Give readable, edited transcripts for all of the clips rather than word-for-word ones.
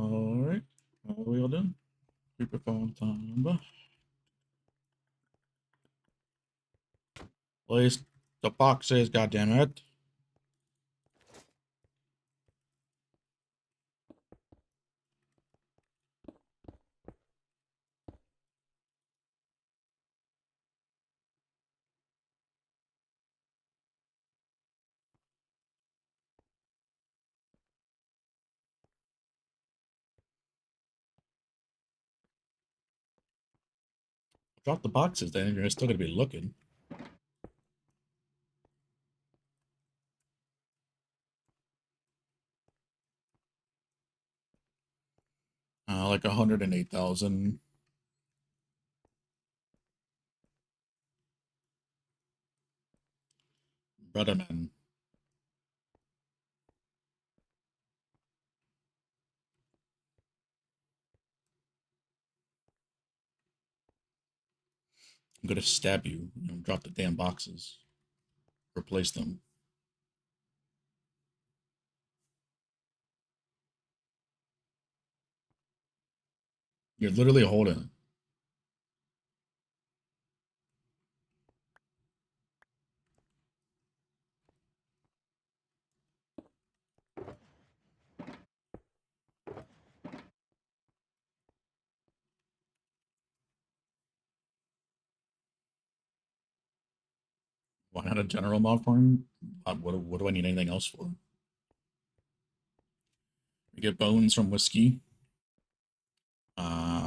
Alright. How are we all doing? Creeper phone time. Place the boxes, goddammit. Drop the boxes, then you're still gonna be looking. Like 108,000. Brother man. I'm gonna stab you. Drop the damn boxes. Replace them. You're literally holding it. Why not a general mod farm? What do I need anything else for? We get bones from whiskey.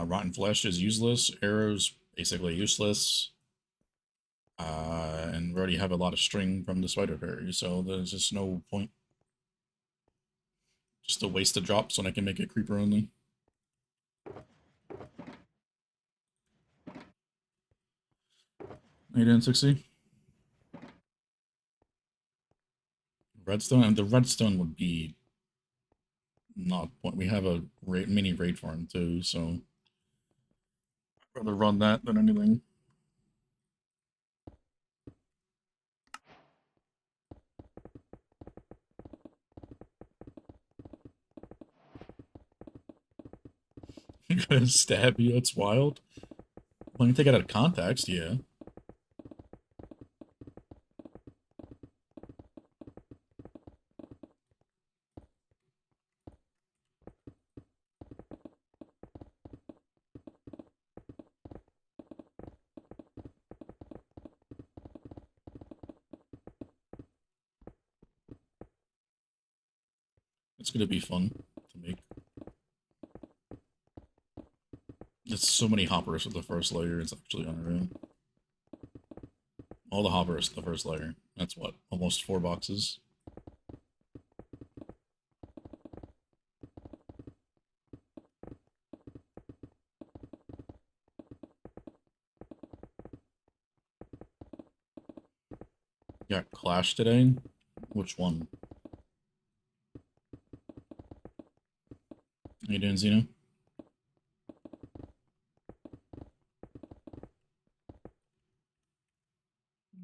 Rotten flesh is useless. Arrows basically useless. And we already have a lot of string from the spider fairy, so there's just no point. Just a waste of drops when I can make it creeper only. How you doing, 60? Redstone, and the redstone would be not point. We have a mini raid farm too, so I'd rather run that than anything. Gonna stab you, it's wild. When you take it out of context, yeah. It's gonna be fun to make. It's so many hoppers with the first layer, it's actually unreal. All the hoppers the first layer. That's what, almost 4 boxes. Got Clash today? Which one? How you doing, Xeno?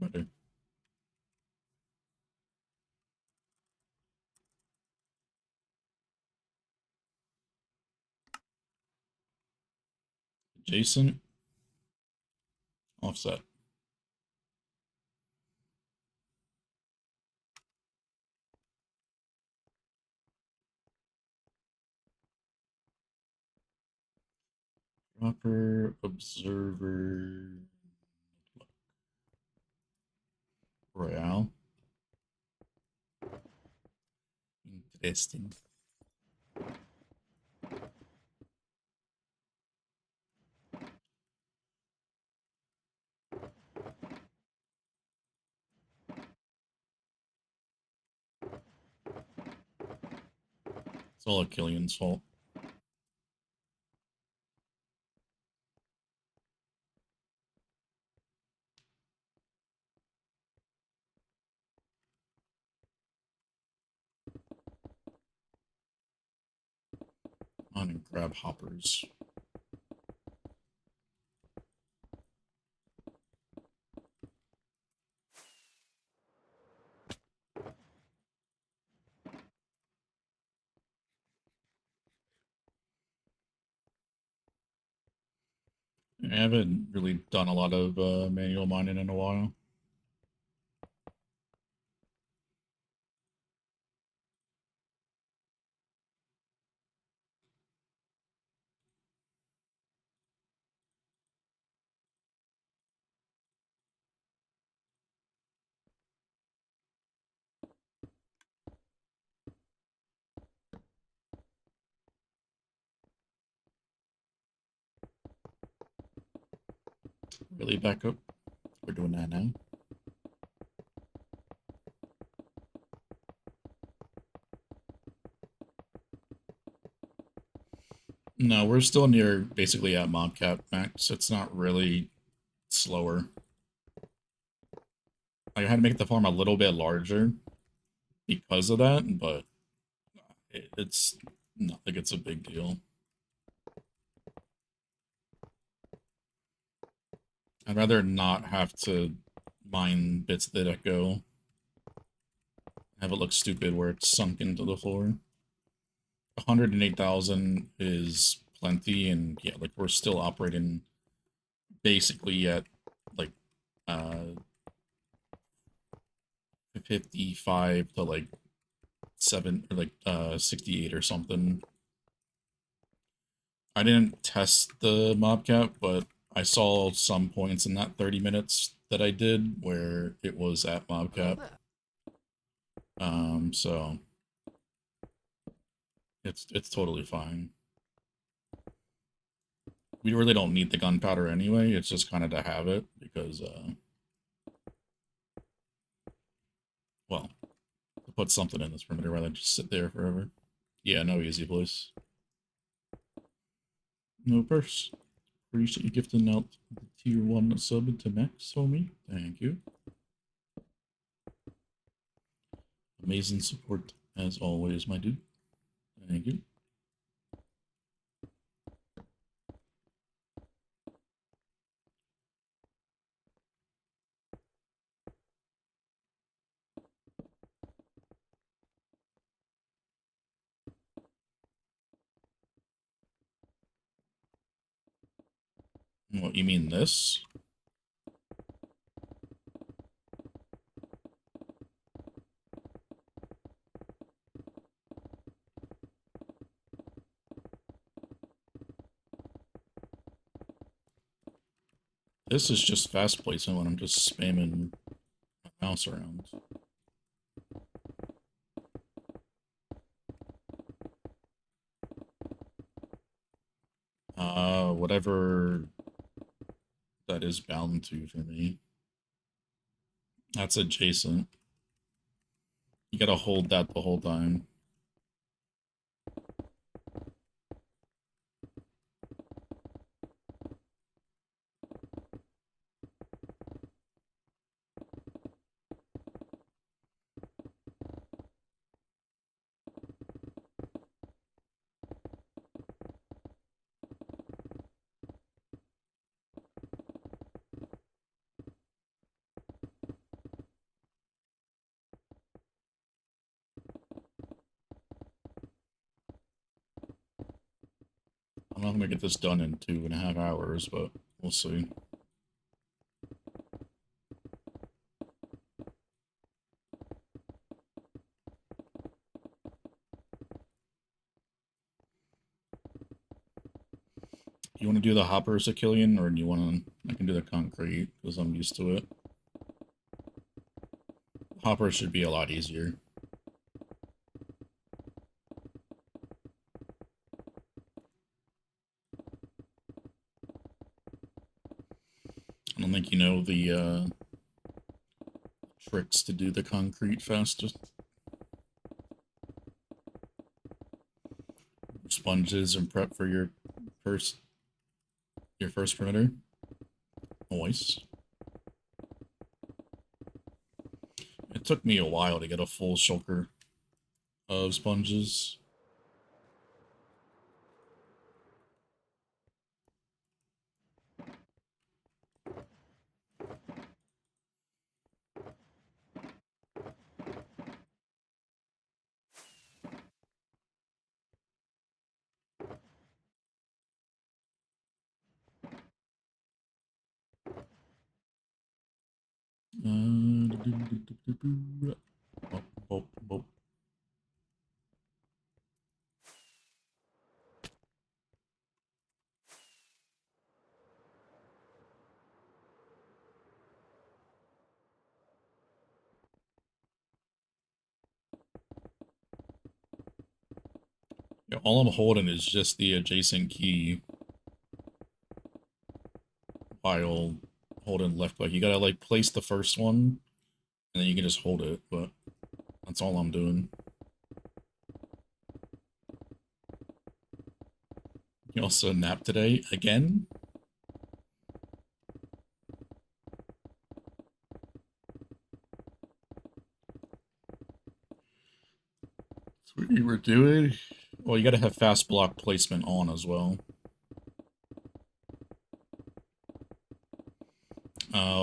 Better. Jason? Offset. Proper observer. Royale. Interesting. It's all Killian's fault. On and grab hoppers. I haven't really done a lot of manual mining in a while. Really back up. We're doing that now. No, we're still near basically at mob cap max. It's not really slower. I had to make the farm a little bit larger because of that, but it's not like it's a big deal. I'd rather not have to mine bits that echo. Have it look stupid where it's sunk into the floor. 108,000 is plenty, and yeah, like we're still operating basically at like uh 55 to like 7 or like 68 or something. I didn't test the mob cap, but I saw some points in that 30 minutes that I did where it was at mob cap. So it's totally fine. We really don't need the gunpowder anyway. It's just kind of to have it because well, to put something in this perimeter rather than just sit there forever. Yeah, no easy place. No purse. Appreciate you gifting out the tier 1 sub to Max, homie. Thank you. Amazing support as always, my dude. Thank you. What, you mean this? This is just fast placement when I'm just spamming my mouse around. Whatever that is bound to for me. That's adjacent. You gotta hold that the whole time. I'm not gonna get this done in 2.5 hours, but we'll see. You want to do the hoppers, Achillean, or do you want to? I can do the concrete because I'm used to it. Hoppers should be a lot easier. I don't think you know the tricks to do the concrete fastest. Sponges and prep for first your first perimeter. Nice. It took me a while to get a full shulker of sponges. Yeah, all I'm holding is just the adjacent key while holding left click. You gotta like place the first one, and then you can just hold it, but that's all I'm doing. You also nap today again? That's what you were doing? Well, you gotta have fast block placement on as well.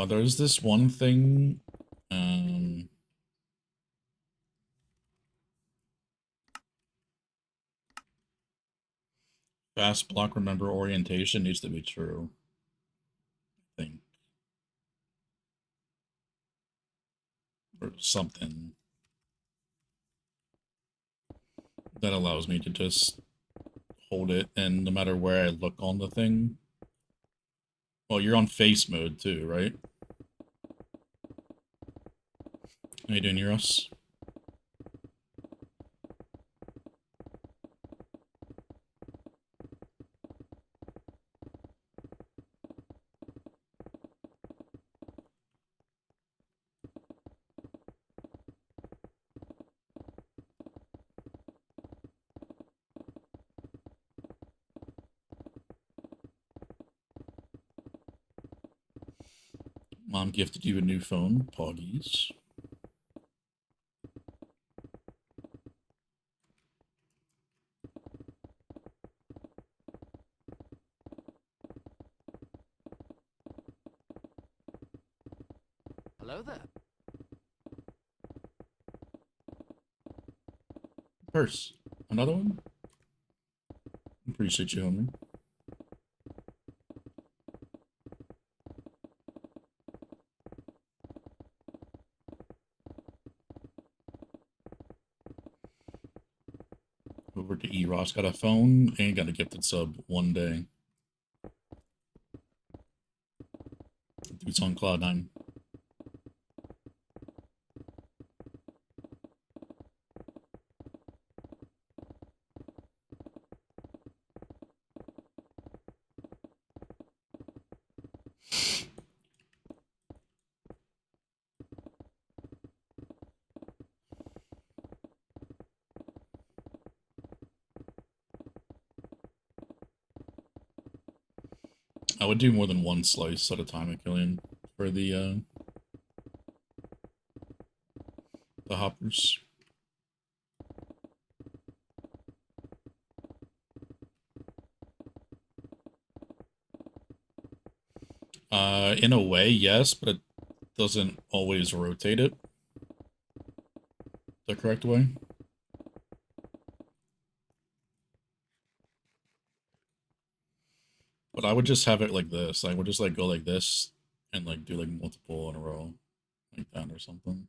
There's this one thing, fast block remember orientation needs to be true, I think. Or something that allows me to just hold it, and no matter where I look on the thing. Well, you're on face mode too, right? How you doing, Euros? Mom gifted you a new phone, Poggies. Hello there. Purse. Another one? Appreciate you, homie. Over to E. Ross. Got a phone and got a gifted sub one day. Dude's on Cloud9. I would do more than one slice at a time at Killian for the hoppers. In a way, yes, but it doesn't always rotate it the correct way. But I would just have it like this. I would just like go like this and like do like multiple in a row like that or something.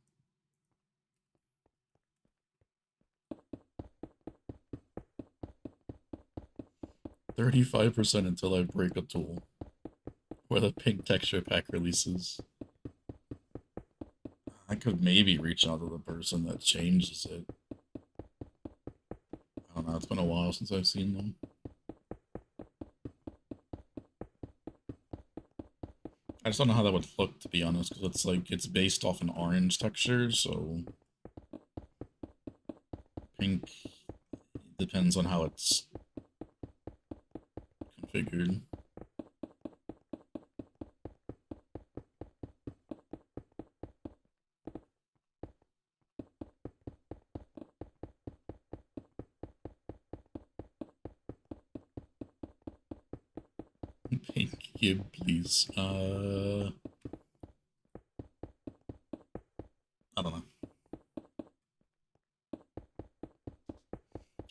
35% until I break a tool. Where the pink texture pack releases. I could maybe reach out to the person that changes it. I don't know, it's been a while since I've seen them. I just don't know how that would look, to be honest, because it's like, it's based off an orange texture, so pink depends on how it's configured. Pink Gib, please. I don't know.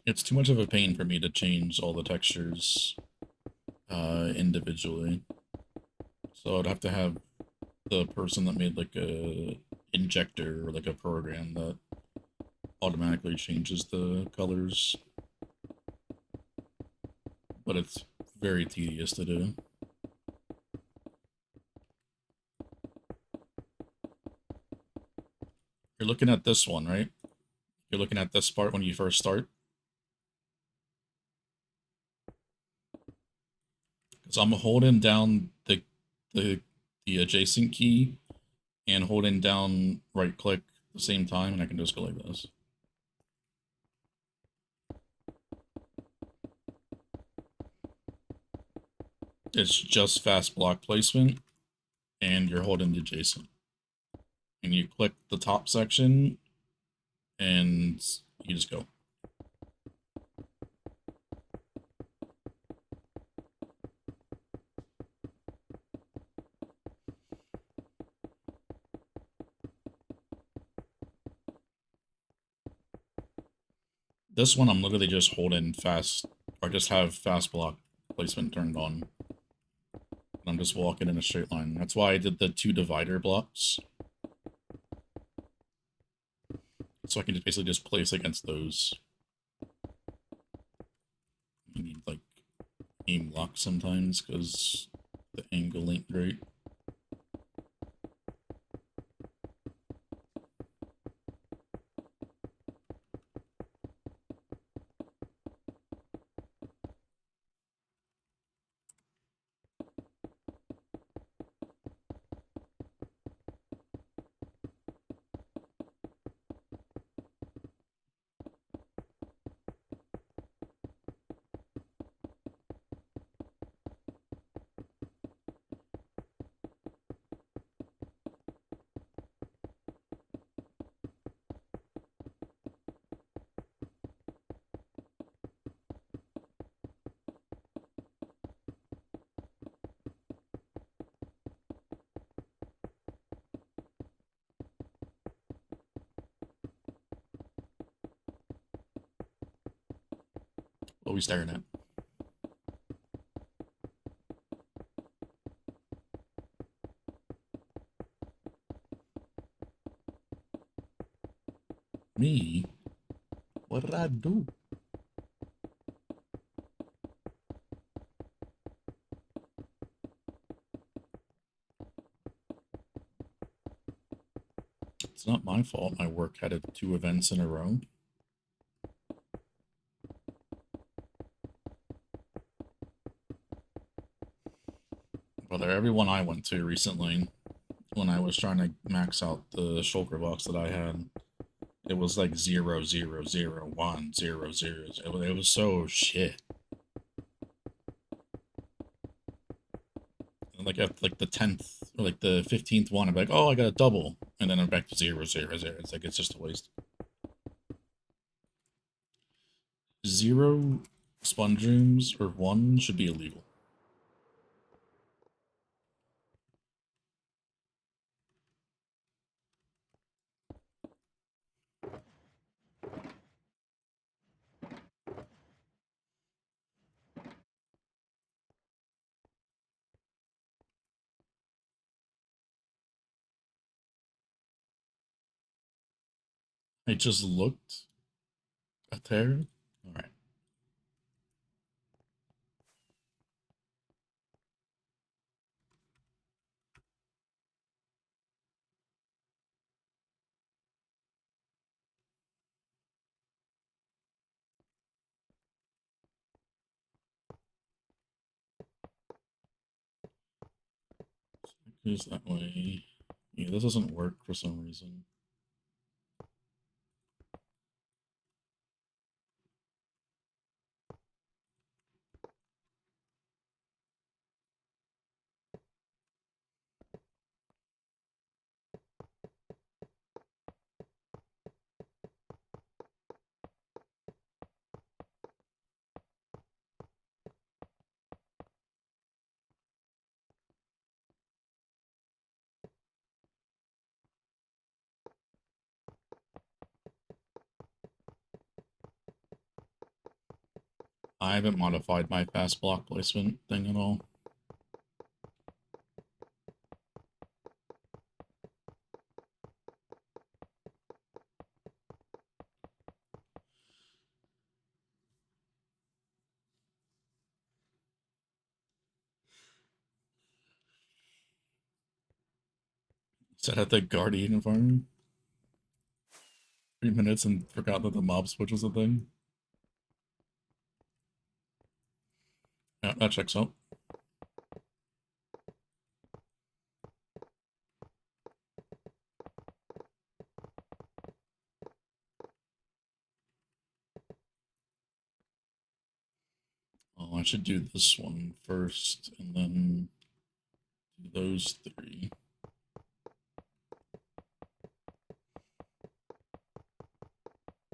It's too much of a pain for me to change all the textures individually. So I'd have to have the person that made like a injector or like a program that automatically changes the colors, but it's very tedious to do. You're looking at this one, right? You're looking at this part when you first start. Because I'm holding down the the adjacent key and holding down right click at the same time, and I can just go like this. It's just fast block placement, and you're holding the adjacent. And you click the top section, and you just go. This one I'm literally just holding fast, or just have fast block placement turned on. And I'm just walking in a straight line. That's why I did the 2 divider blocks. So I can just basically just place against those. You need like aim lock sometimes because the angle ain't great. What are we staring at? Me? What did I do? It's not my fault my work had 2 events in a row. Brother, everyone I went to recently, when I was trying to max out the shulker box that I had, it was like 0, 0, 0, 1, 0, 0. It was so shit. And like at like the 10th or like the 15th one, I'm like, oh, I got a double, and then I'm back to 0, 0, 0. It's like it's just a waste. 0 sponge rooms or 1 should be illegal. I just looked at there. All right. It goes that way. Yeah, this doesn't work for some reason. I haven't modified my fast block placement thing at all. Sat at the Guardian farm 3 minutes and forgot that the mob switch was a thing. Yeah, that checks out. Oh, I should do this one first and then do those three.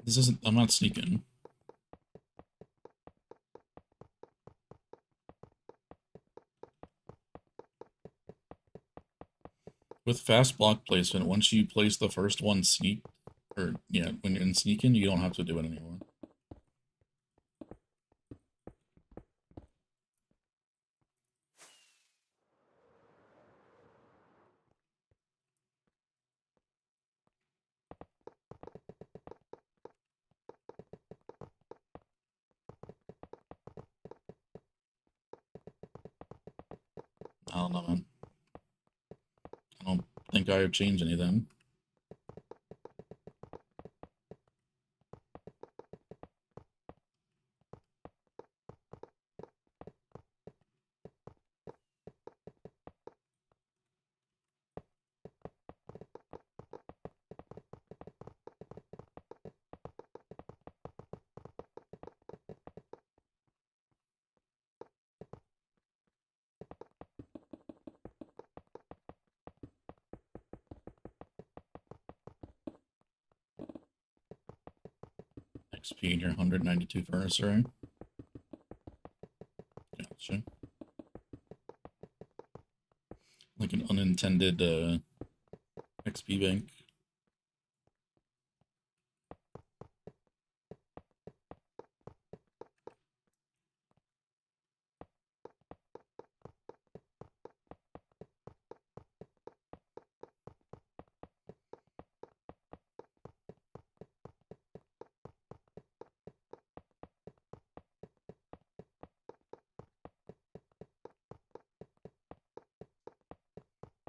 This isn't, I'm not sneaking. With fast block placement, once you place the first one sneak, or yeah, when you're in sneaking, you don't have to do it anymore. I don't know, man. I don't think I have changed anything. XP in your 192 furnace array. Gotcha. Like an unintended XP bank.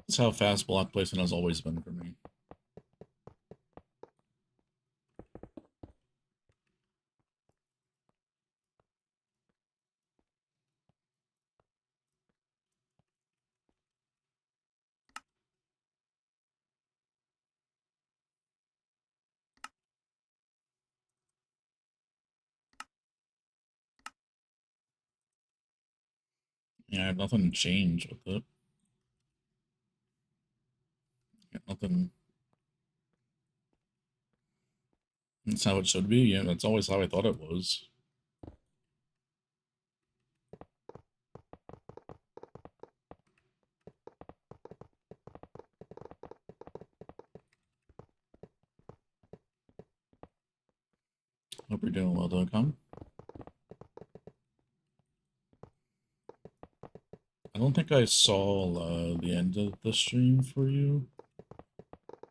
That's how fast block placement has always been for me. Yeah, I have nothing to change with it. Got nothing. That's how it should be. Yeah, that's always how I thought it was. Hope you're doing well, Dogcom. I don't think I saw the end of the stream for you.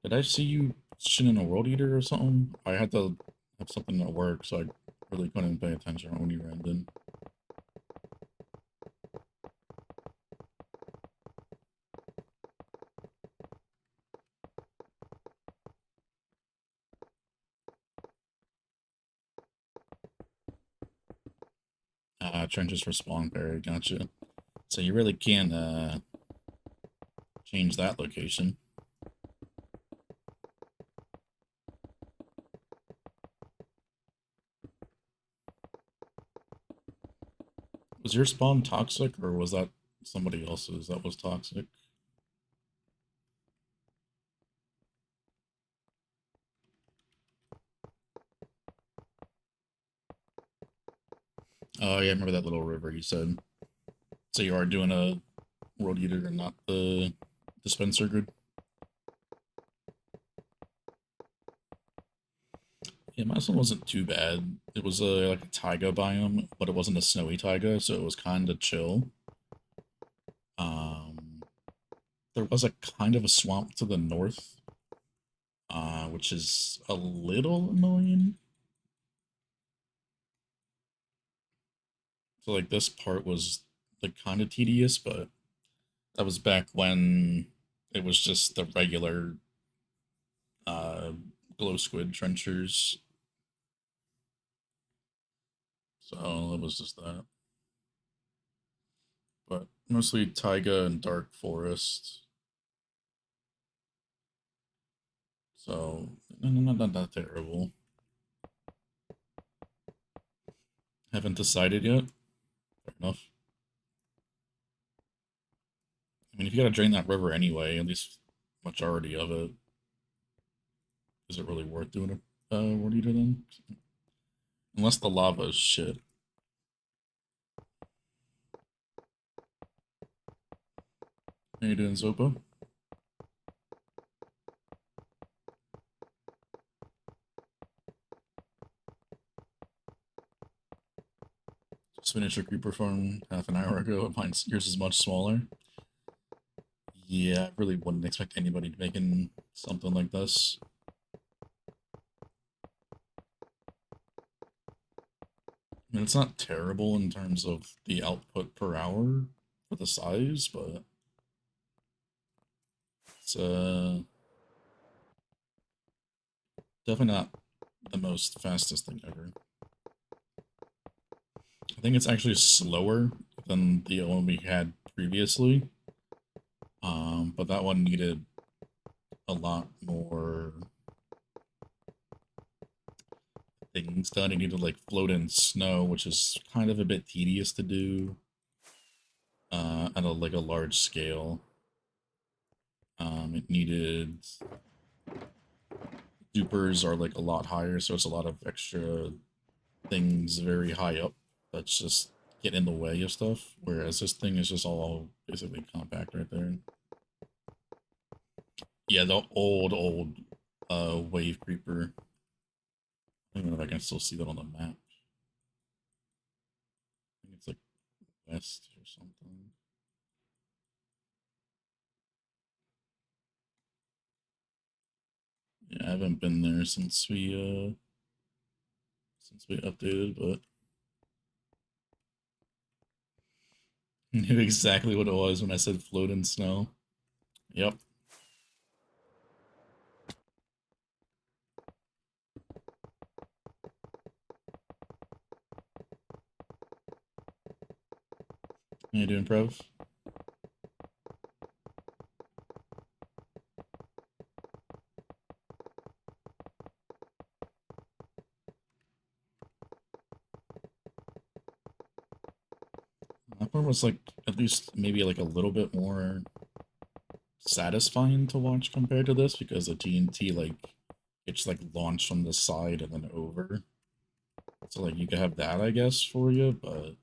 Did I see you shooting a World Eater or something? I had to have something at work, so I really couldn't pay attention when you ran in. Trenches for spawn berry, gotcha. So you really can't change that location. Was your spawn toxic, or was that somebody else's that was toxic? Oh, yeah, I remember that little river you said. So you are doing a World Eater and not the dispenser grid? Yeah, my one wasn't too bad. It was like a taiga biome, but it wasn't a snowy taiga, so it was kind of chill. Um, there was a kind of a swamp to the north, which is a little annoying. So like this part was like kind of tedious, but that was back when it was just the regular glow squid trenchers. So it was just that. But mostly taiga and dark forest. So not that terrible. Haven't decided yet. Fair enough. I mean, if you gotta drain that river anyway, at least majority of it, is it really worth doing a water heater then? Unless the lava is shit. How you doing, Zopa? Just finished a creeper farm half an hour ago. Mine's yours is much smaller. Yeah, I really wouldn't expect anybody to making something like this. I mean, it's not terrible in terms of the output per hour for the size, but it's definitely not the most fastest thing ever. I think it's actually slower than the one we had previously. But that one needed a lot more things done. It needed like float in snow, which is kind of a bit tedious to do at a like a large scale. It needed dupers are like a lot higher, so it's a lot of extra things very high up that's just get in the way of stuff. Whereas this thing is just all basically compact right there. Yeah, the old wave creeper. I don't know if I can still see that on the map. I think it's like west or something. Yeah, I haven't been there since we updated, but knew exactly what it was when I said float in snow. Yep. How you doing, Prev? That part was like at least maybe like a little bit more satisfying to watch compared to this because the TNT like it's like launched from the side and then over. So like you could have that I guess for you, but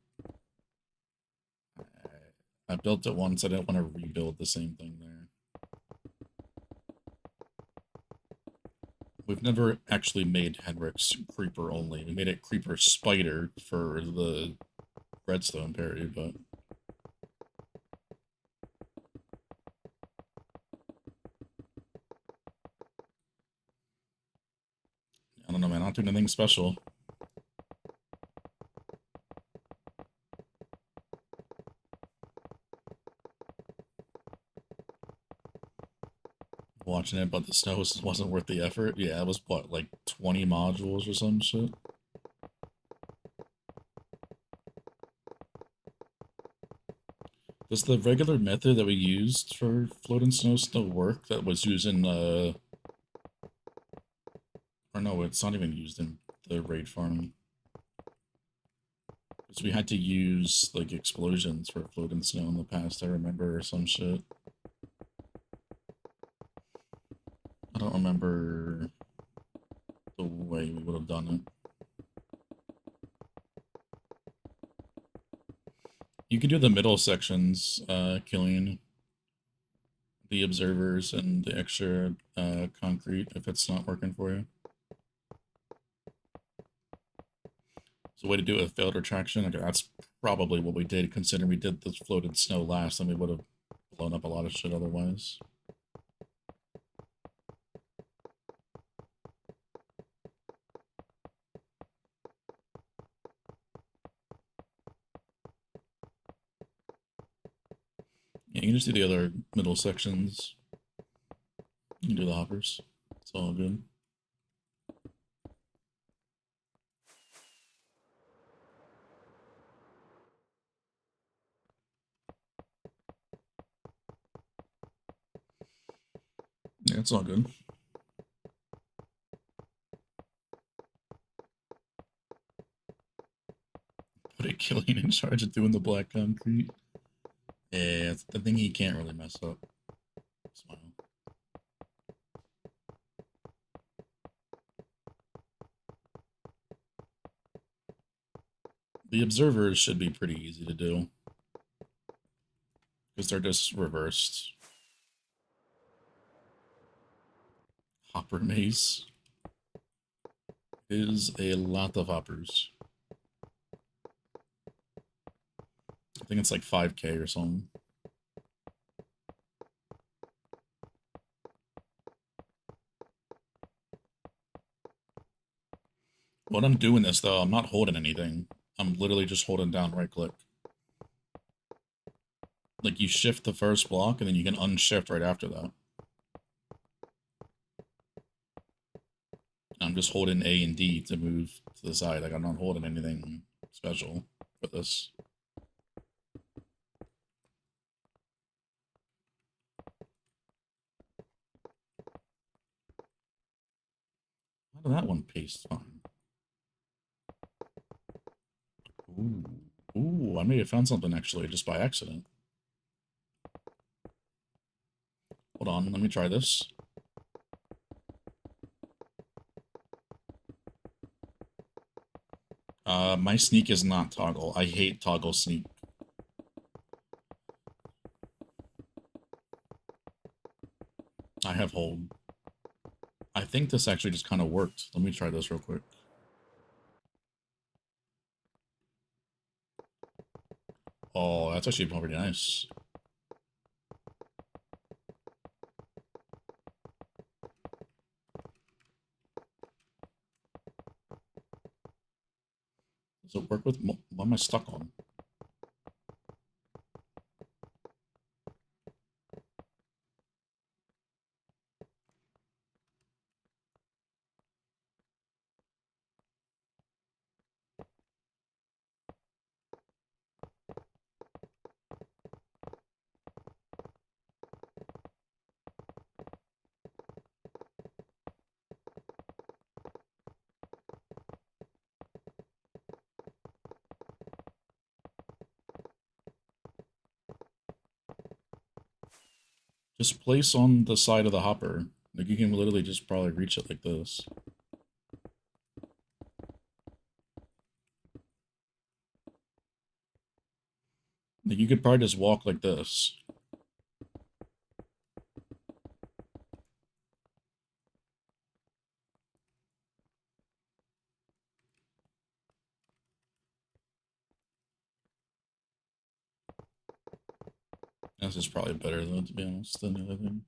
I built it once. I didn't want to rebuild the same thing there. We've never actually made Henrik's Creeper only. We made it Creeper Spider for the Redstone period, but I don't know, man. Not doing anything special. Watching it, but the snow wasn't worth the effort. Yeah, it was what, like 20 modules or some shit? Does the regular method that we used for floating snow still work? That was using, or no, it's not even used in the raid farm. Because we had to use, like, explosions for floating snow in the past, I remember, or some shit. I don't remember the way we would have done it. You can do the middle sections, killing the observers and the extra concrete if it's not working for you. So way to do it with failed retraction. Okay, that's probably what we did, considering we did this floated snow last, and we would have blown up a lot of shit otherwise. Yeah, you can just do the other middle sections. You can do the hoppers. It's all good. Yeah, it's all good. Put a Killian in charge of doing the black concrete. Yeah, it's the thing he can't really mess up. Smile. The observers should be pretty easy to do. Because they're just reversed. Hopper maze is a lot of hoppers. I think it's like 5k or something. When I'm doing this, though, I'm not holding anything. I'm literally just holding down right-click. Like, you shift the first block, and then you can unshift right after that. I'm just holding A and D to move to the side. Like, I'm not holding anything special for this. How did that one paste fine? Ooh. Ooh, I may have found something, actually, just by accident. Hold on, let me try this. My sneak is not toggle. I hate toggle sneak. I have hold. I think this actually just kind of worked. Let me try this real quick. Oh, that's actually pretty nice. Does it work with... What am I stuck on? Just place on the side of the hopper. Like, you can literally just probably reach it like this. Like, you could probably just walk like this. This is probably better, though, to be honest, than the other thing.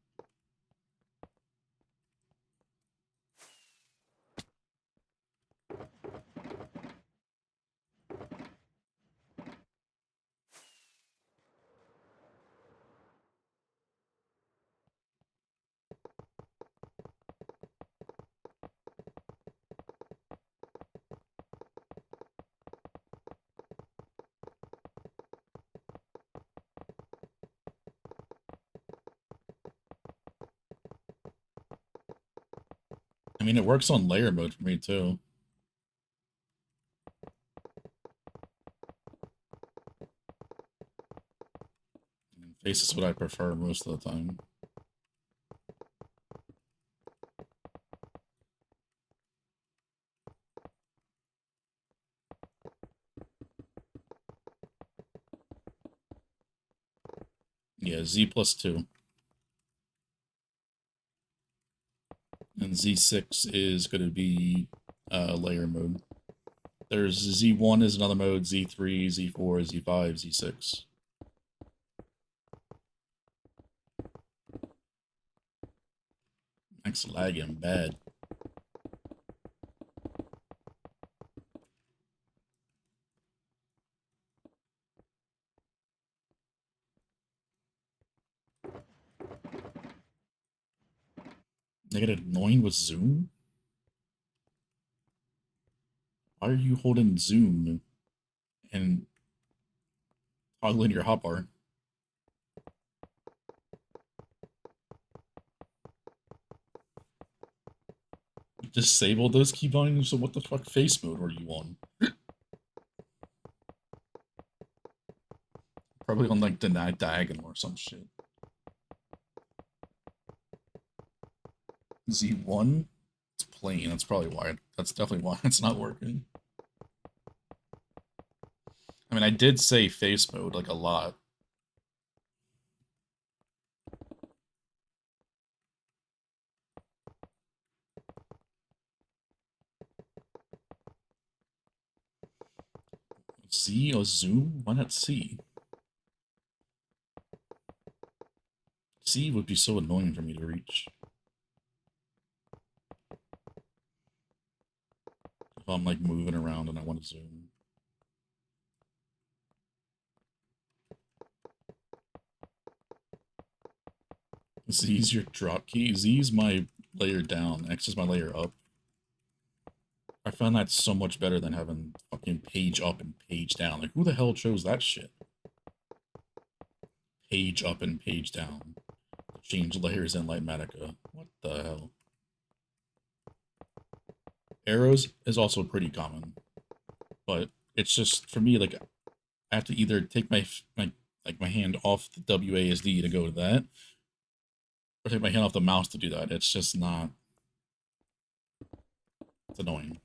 I mean, it works on layer mode for me, too. Face is what I prefer most of the time. Yeah, Z+2. And Z6 is going to be layer mode. There's Z1 is another mode, Z3, Z4, Z5, Z6. Max lagging bad. get annoying with zoom? Why are you holding zoom and toggling your hotbar? Disable those key bindings, so what the fuck face mode were you on? Probably on like denied diagonal or some shit. Z1? It's plain, that's probably why. That's definitely why it's not working. I mean, I did say face mode like a lot. Z or zoom? Why not C? C would be so annoying for me to reach. If I'm like moving around and I want to zoom. Z's your drop key. Z's my layer down. X is my layer up. I found that so much better than having fucking page up and page down. Like, who the hell chose that shit? Page up and page down. Change layers in Lightmatica. What the hell? Arrows is also pretty common. But it's just, for me, like, I have to either take my hand off the WASD to go to that, or take my hand off the mouse to do that. It's just not... It's annoying.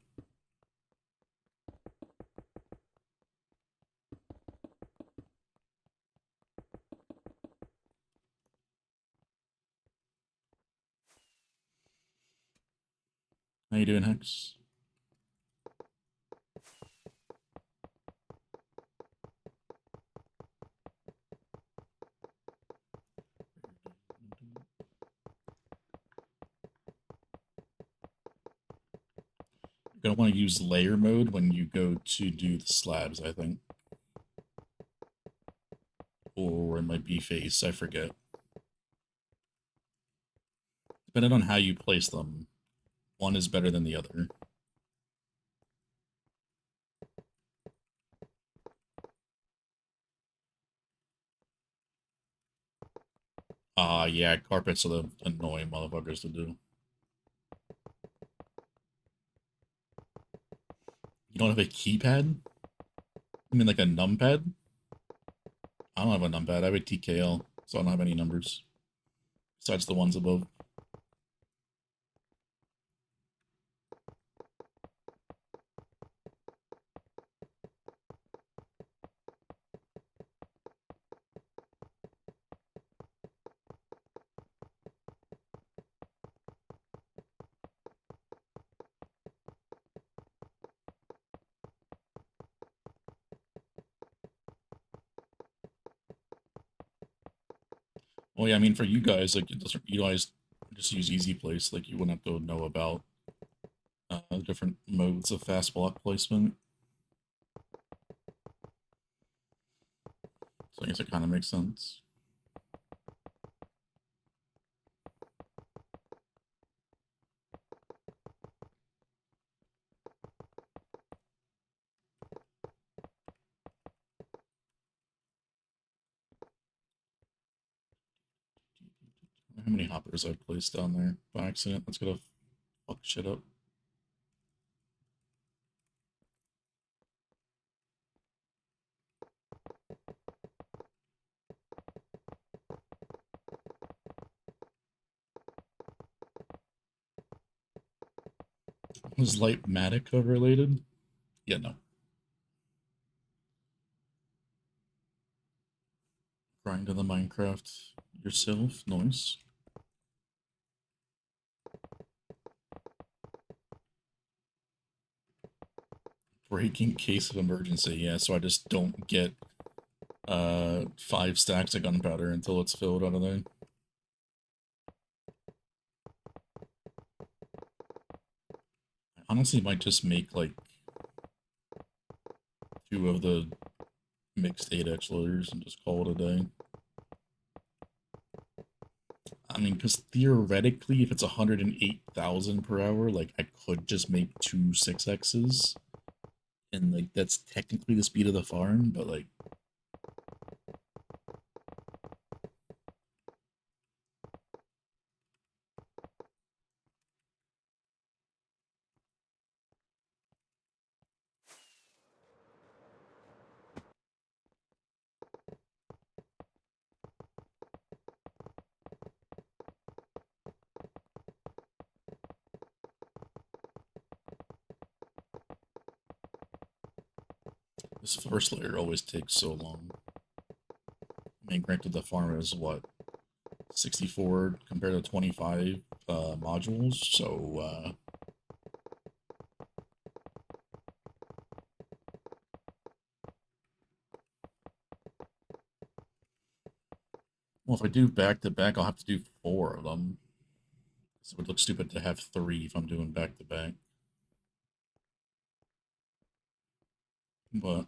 How you doing, Hex? You're gonna want to use layer mode when you go to do the slabs, I think. Or it might be face, I forget. Depending on how you place them, one is better than the other. Yeah, carpets are the annoying motherfuckers to do. You don't have a keypad? I mean, like a numpad? I don't have a numpad. I have a TKL, so I don't have any numbers. Besides the ones above. Well, yeah, I mean, for you guys, like, it doesn't, you guys just use easy place. Like, you wouldn't have to know about different modes of fast block placement. So I guess it kind of makes sense. How many hoppers I've placed down there by accident? That's gonna fuck shit up. Was Lightmatica related? Yeah, no. Grind to the Minecraft yourself. Nice. Breaking case of emergency. Yeah, so I just don't get 5 stacks of gunpowder until it's filled out of there. I honestly might just make like 2 of the mixed 8x loaders and just call it a day. I mean, because theoretically, if it's 108,000 per hour, like, I could just make two 6Xs, and, like, that's technically the speed of the farm, but, like, this first layer always takes so long. I mean, granted, the farm is, what, 64 compared to 25 modules, so, well, if I do back-to-back, I'll have to do 4 of them. So it would look stupid to have 3 if I'm doing back-to-back. But,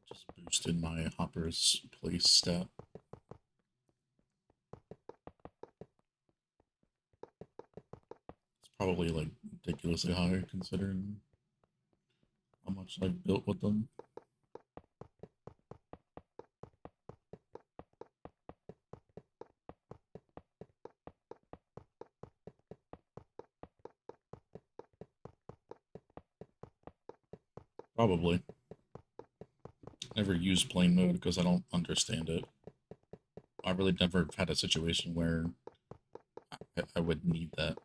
just boosted my hopper's place stat. It's probably, like, ridiculously high considering how much I've built with them. Probably. Never used plane mode because I don't understand it. I really never had a situation where I would need that.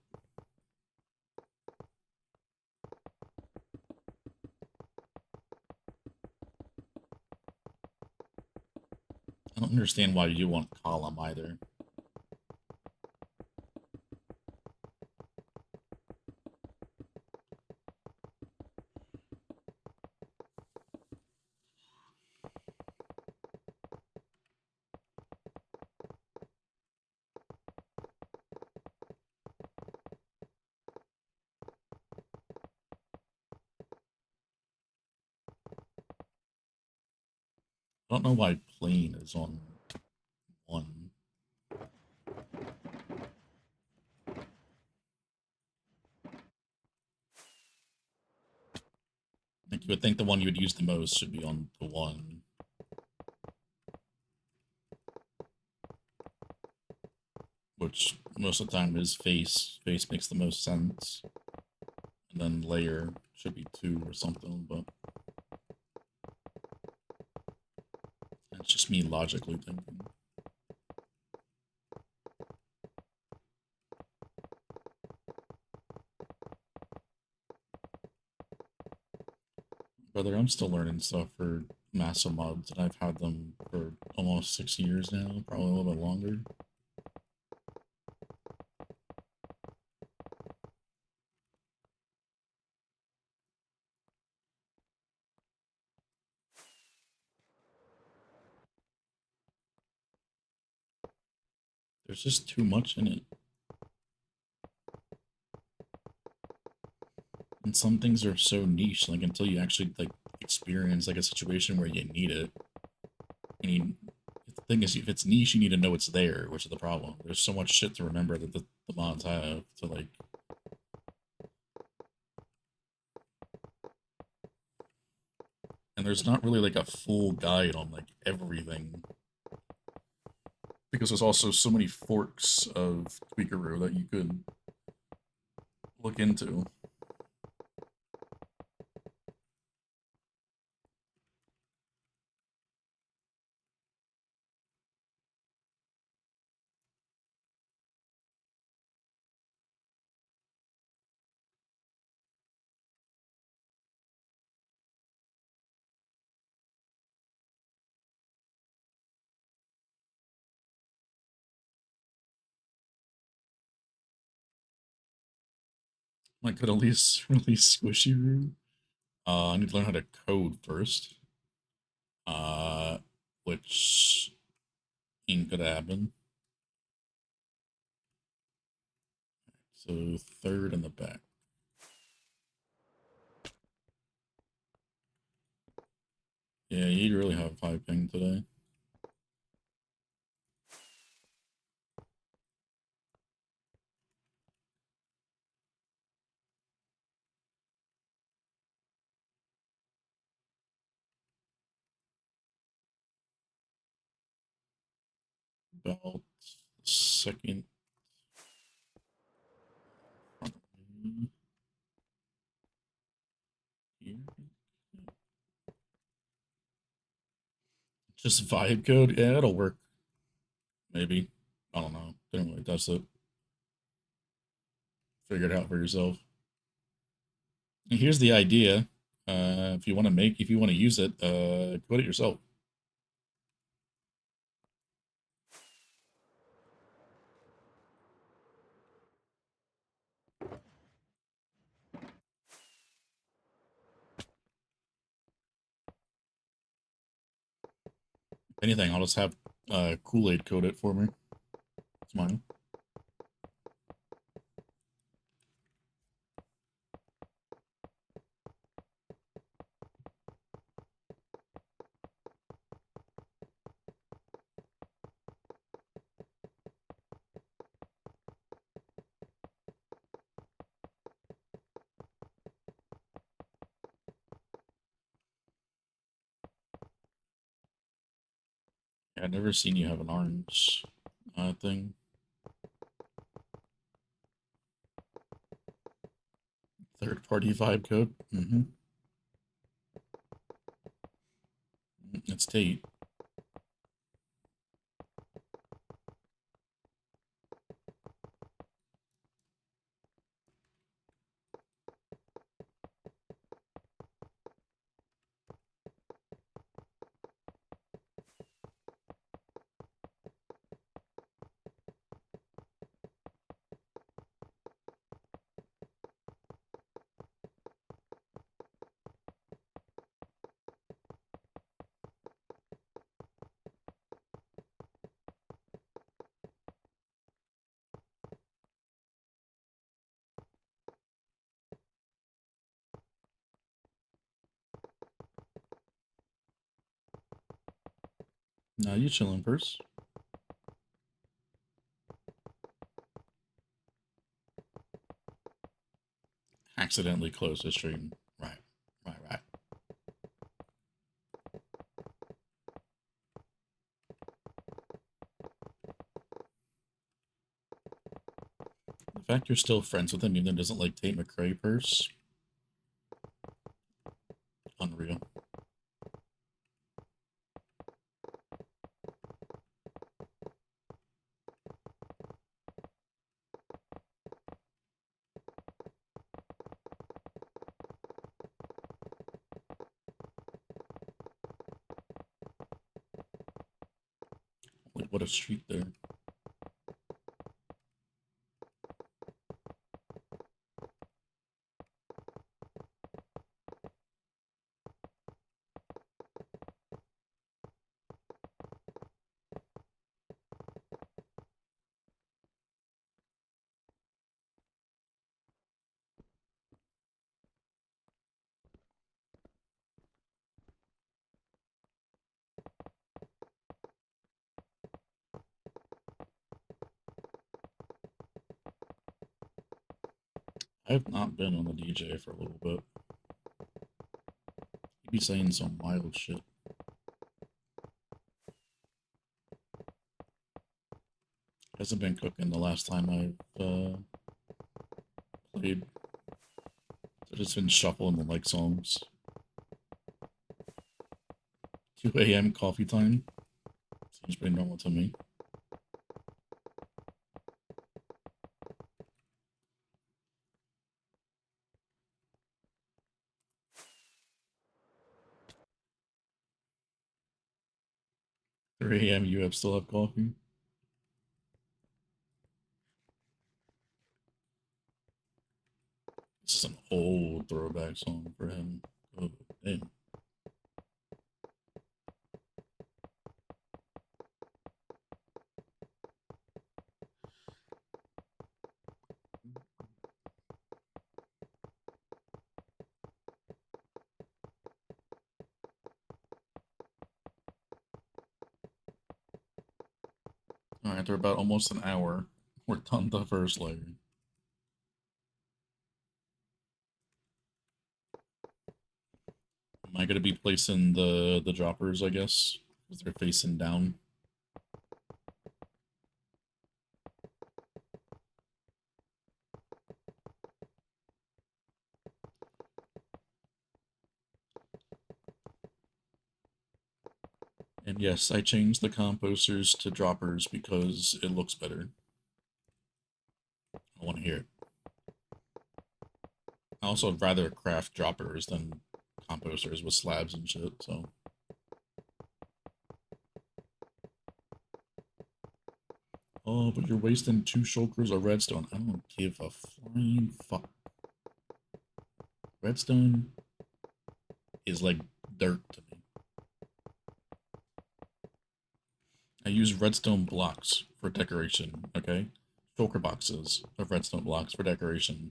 I don't understand why you want column either. I don't know why plane is on 1. Like, you would think the one you would use the most should be on the 1. Which most of the time is face. Face makes the most sense. And then layer should be 2 or something, but it's just me logically thinking. Brother, I'm still learning stuff for massive mods, and I've had them for almost 6 years now, probably a little bit longer. There's just too much in it. And some things are so niche, like, until you actually, like, experience, like, a situation where you need it. I mean, the thing is, if it's niche, you need to know it's there, which is the problem. There's so much shit to remember that the mods have to, like... And there's not really, like, a full guide on, like, everything. Because there's also so many forks of Tweakeroo that you could look into. I could at least release Squishy Root. I need to learn how to code first. Which ain't gonna happen. So third in the back. Yeah, you'd really have high ping today. About second. Here. Just vibe code? Yeah, it'll work. Maybe. I don't know. Didn't really test it. Figure it out for yourself. And here's the idea. If you want to use it, code it yourself. If anything, I'll just have Kool-Aid code it for me. It's mine. Yeah, I've never seen you have an orange thing. Third-party vibe code. It's Tate. Nah, you chilling first. Accidentally closed the stream. Right. The fact you're still friends with him even though he doesn't like Tate McRae purse. Unreal. Like, what a streak there. I've not been on the DJ for a little bit. He'd be saying some wild shit. Hasn't been cooking the last time I've played. So just been shuffling the like songs. 2 a.m. coffee time. Seems pretty normal to me. AM, you have still have coffee? This is an old throwback song for him. Oh, damn. Alright, after about almost an hour, we're done the first layer. Am I gonna be placing the droppers, I guess? Because they're facing down. And yes, I changed the composters to droppers because it looks better. I want to hear it. I also would rather craft droppers than composters with slabs and shit, so. Oh, but you're wasting 2 shulkers of redstone. I don't give a flying fuck. Redstone is like dirt to me. I use redstone blocks for decoration, okay? Shulker boxes of redstone blocks for decoration.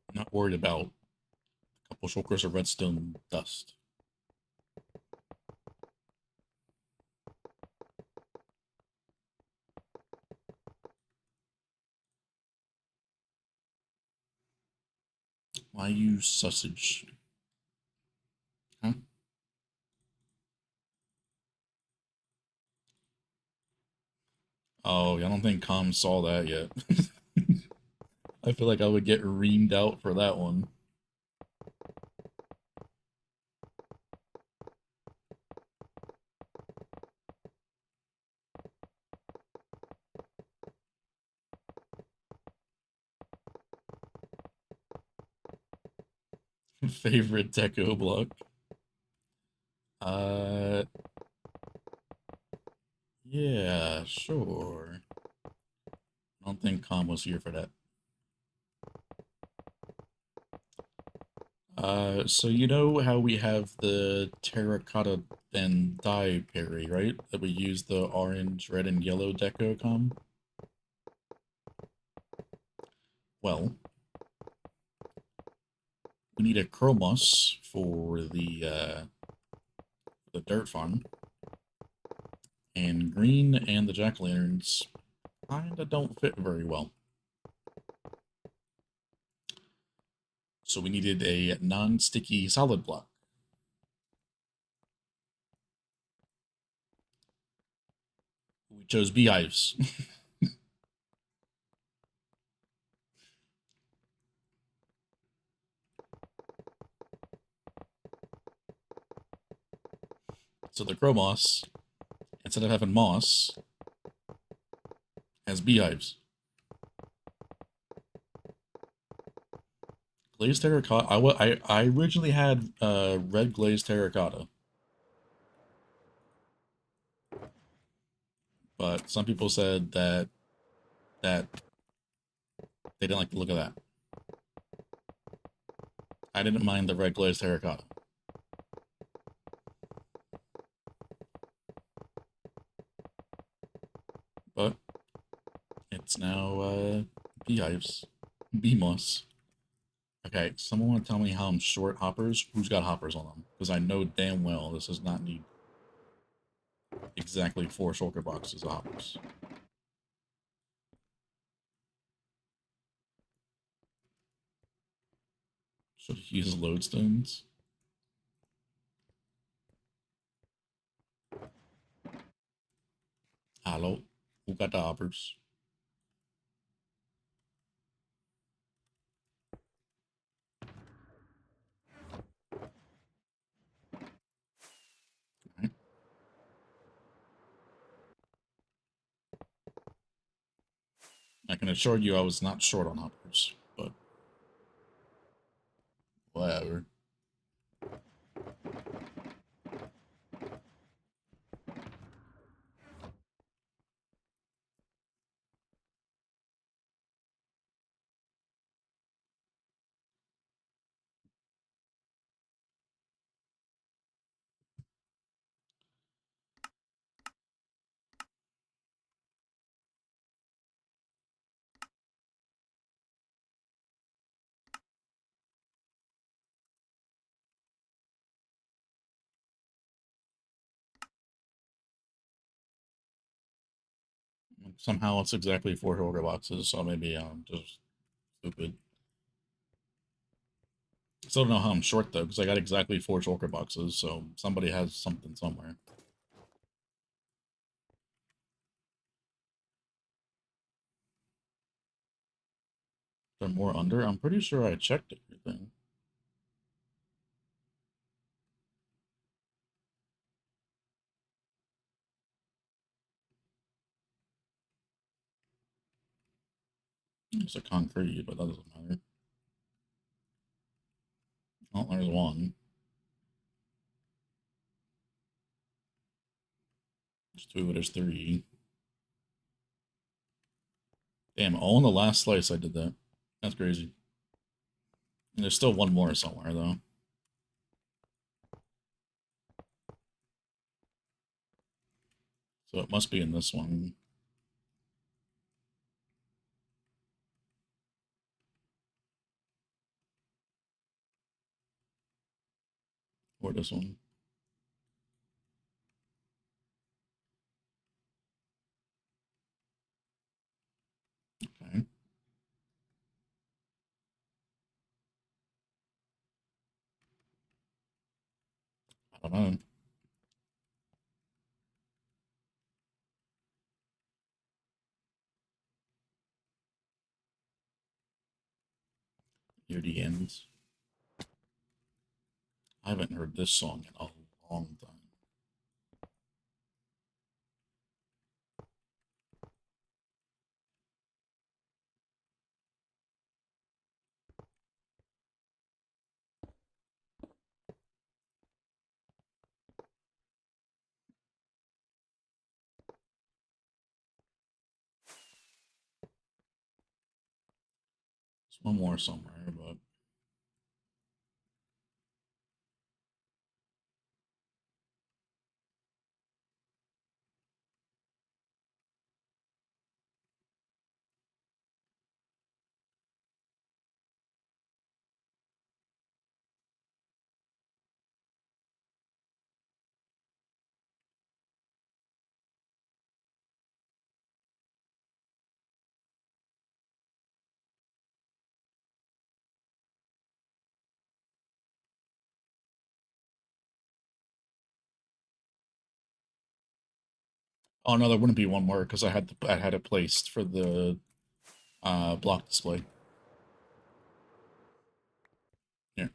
I'm not worried about a couple shulkers of redstone dust. Why use sausage? Huh? Oh, I don't think Com saw that yet. I feel like I would get reamed out for that one. Favorite deco block? Uh, yeah, sure. I don't think Com was here for that. So you know how we have the terracotta and dye parry, right? That we use the orange, red, and yellow deco Com? Well, we need a chromos for the dirt farm. And green and the jack-o'-lanterns kinda don't fit very well. So we needed a non-sticky solid block. We chose beehives. So the chromos, instead of having moss, has beehives. Glazed terracotta. I originally had red glazed terracotta, but some people said that they didn't like the look of that. I didn't mind the red glazed terracotta. But it's now beehives. Bee moss. Okay, someone want to tell me how I'm short hoppers? Who's got hoppers on them? Because I know damn well this does not need exactly 4 shulker boxes of hoppers. Should he use lodestones? Hello? Who got the hoppers? Right. I can assure you I was not short on hoppers, but whatever. somehow it's exactly 4 shulker boxes, so maybe I'm just stupid. Still don't know how I'm short though, because I got exactly 4 shulker boxes, so somebody has something somewhere. They're more under? I'm pretty sure I checked everything. It's a concrete, but that doesn't matter. Oh, there's one. There's two, there's three. Damn, all in the last slice I did that. That's crazy. And there's still one more somewhere, though. So it must be in this one. Or this one. Okay. I don't know. Near the ends. I haven't heard this song in a long time. There's one more somewhere, but oh no, there wouldn't be one more because I had it placed for the block display. Yeah.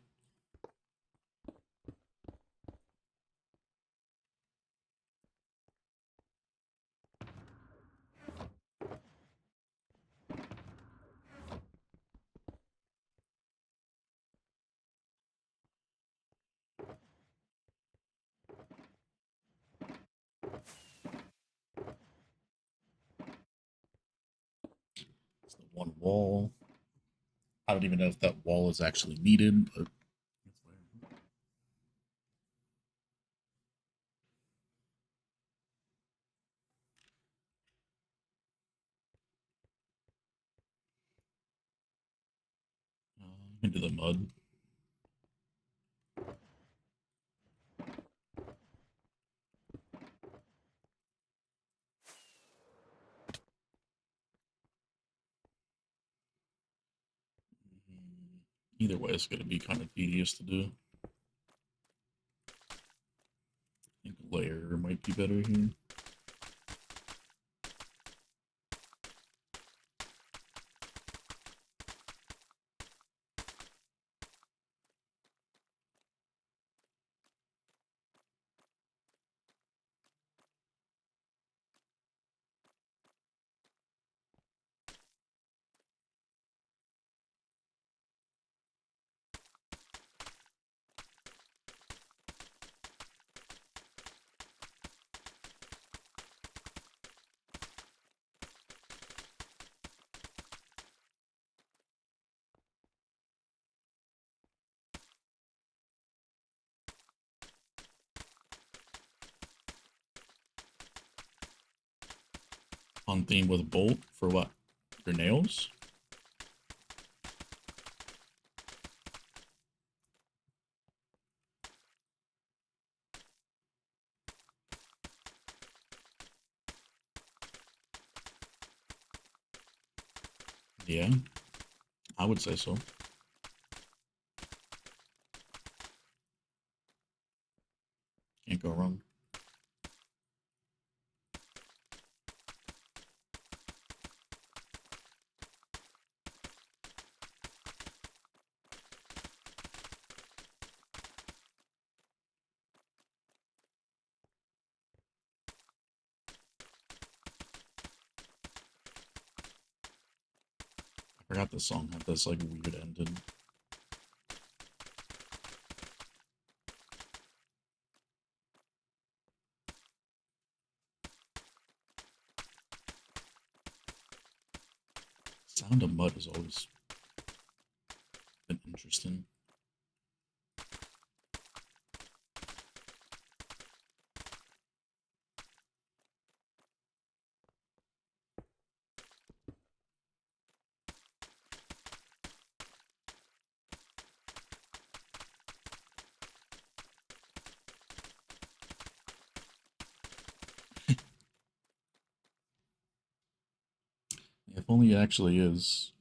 It's the one wall. I don't even know if that wall is actually needed, but into the mud. Either way, it's going to be kind of tedious to do. I think layer might be better here. On theme with bolt for what? Your nails? Yeah, I would say so. Can't go wrong. I forgot this song had this like weird ending. Sound of mud has always been interesting. If only it actually is.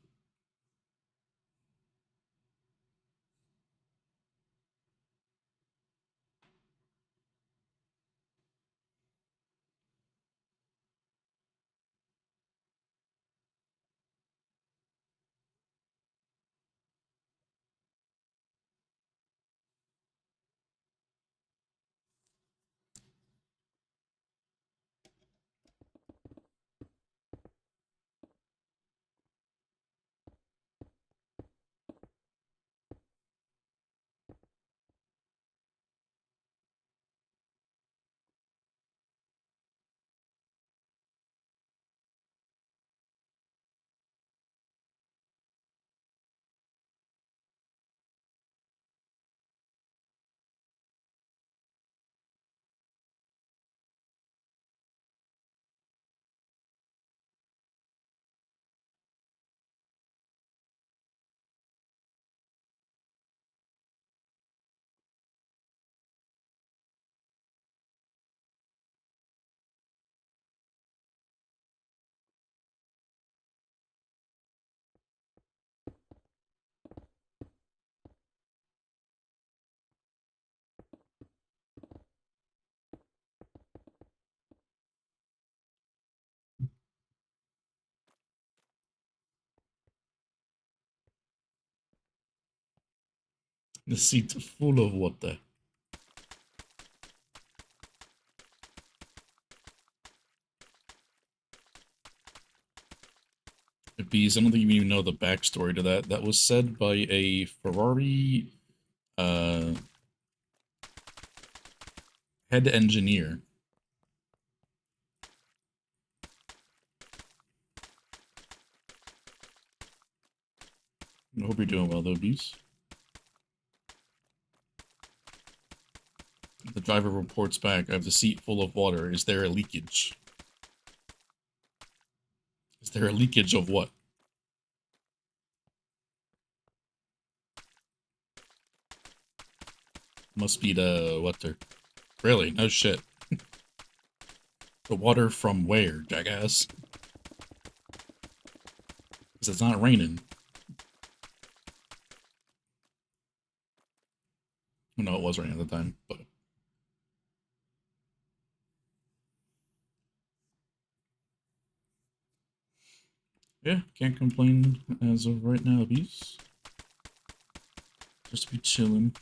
The seat full of water. Bees, I don't think you even know the backstory to that. That was said by a Ferrari uh, head engineer. I hope you're doing well, though, Bees. The driver reports back, I have the seat full of water. Is there a leakage? Is there a leakage of what? Must be the water. Really? No shit. The water from where, jackass? Because it's not raining. No, it was raining at the time, but... yeah, can't complain as of right now, Bees. Just be chilling.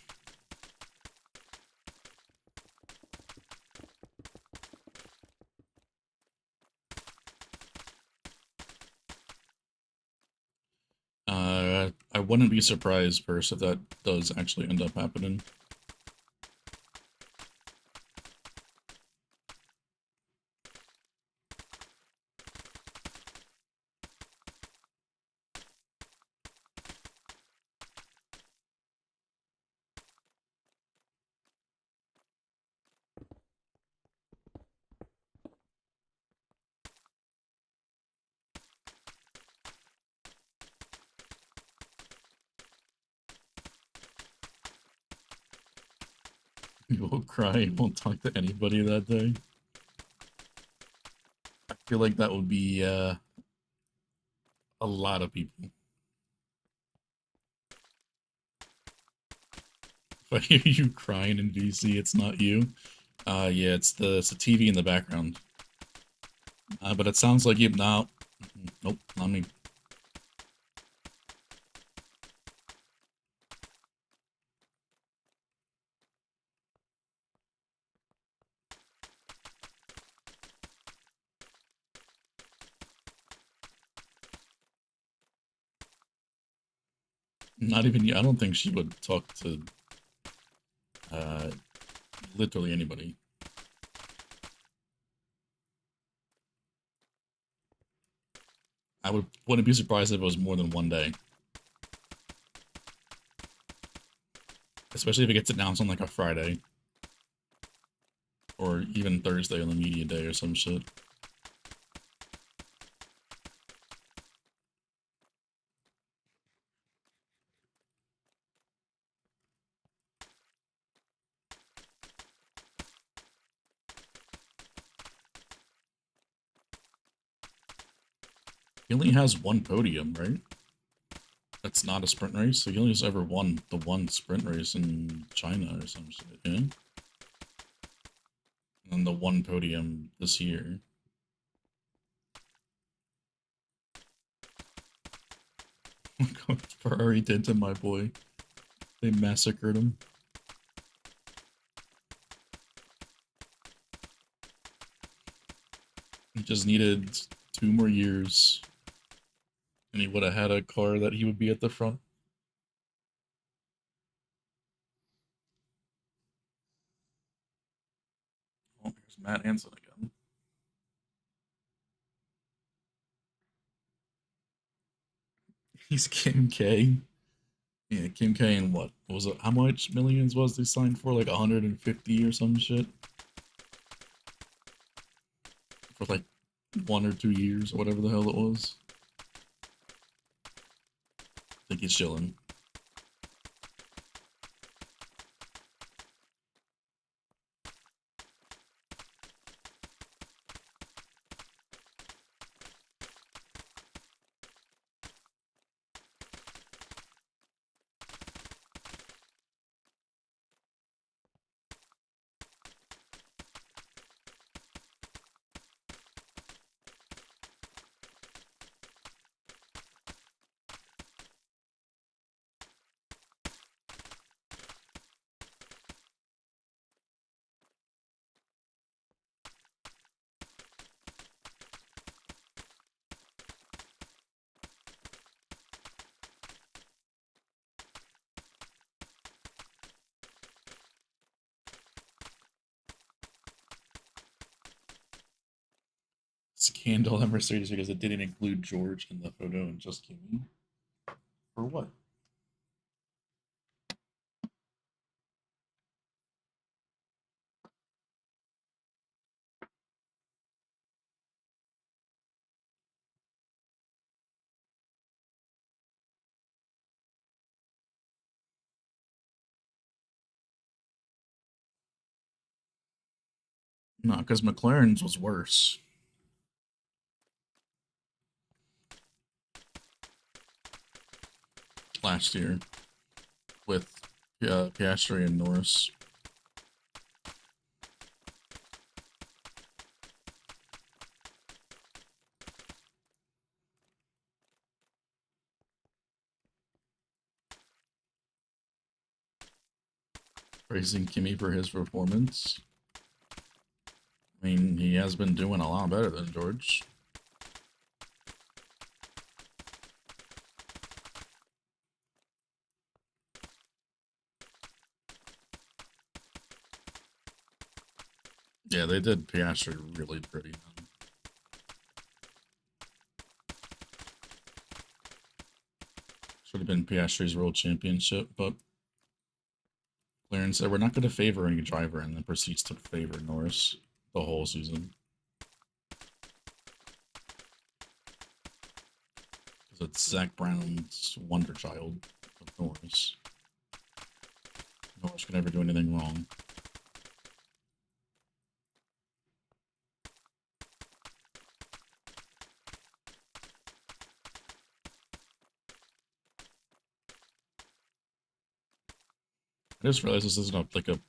I wouldn't be surprised, Purse, if that does actually end up happening. You will cry and won't talk to anybody that day. I feel like that would be, A lot of people. If I hear you crying in VC, it's not you. Yeah, it's the TV in the background. But it sounds like you. No, nope, not me. Not even you. I don't think she would talk to uh, literally anybody. Wouldn't be surprised if it was more than one day. Especially if it gets announced on like a Friday. Or even Thursday on the media day or some shit. He only has one podium, right? That's not a sprint race, so he only has ever won the one sprint race in China or some shit, yeah? And the one podium this year. Look what Ferrari did to my boy. They massacred him. He just needed 2 more years, and he would have had a car that he would be at the front. Oh, here's Matt Hansen again. He's Kim K. Yeah, Kim K and what? Was it? How much millions was they signed for? Like 150 or some shit? For like 1 or 2 years or whatever the hell it was. I think he's chilling. Scandal at Mercedes because it didn't include George in the photo and just Kimi. For what? No, because McLaren's was worse last year with Piastri and Norris. Praising Kimi for his performance. I mean, he has been doing a lot better than George. Yeah, they did Piastri really pretty. Should have been Piastri's World Championship, but Clarence said we're not going to favor any driver and then proceeds to favor Norris the whole season. Because it's Zach Brown's wonder child of Norris. Norris can never do anything wrong. I just realized this isn't like a...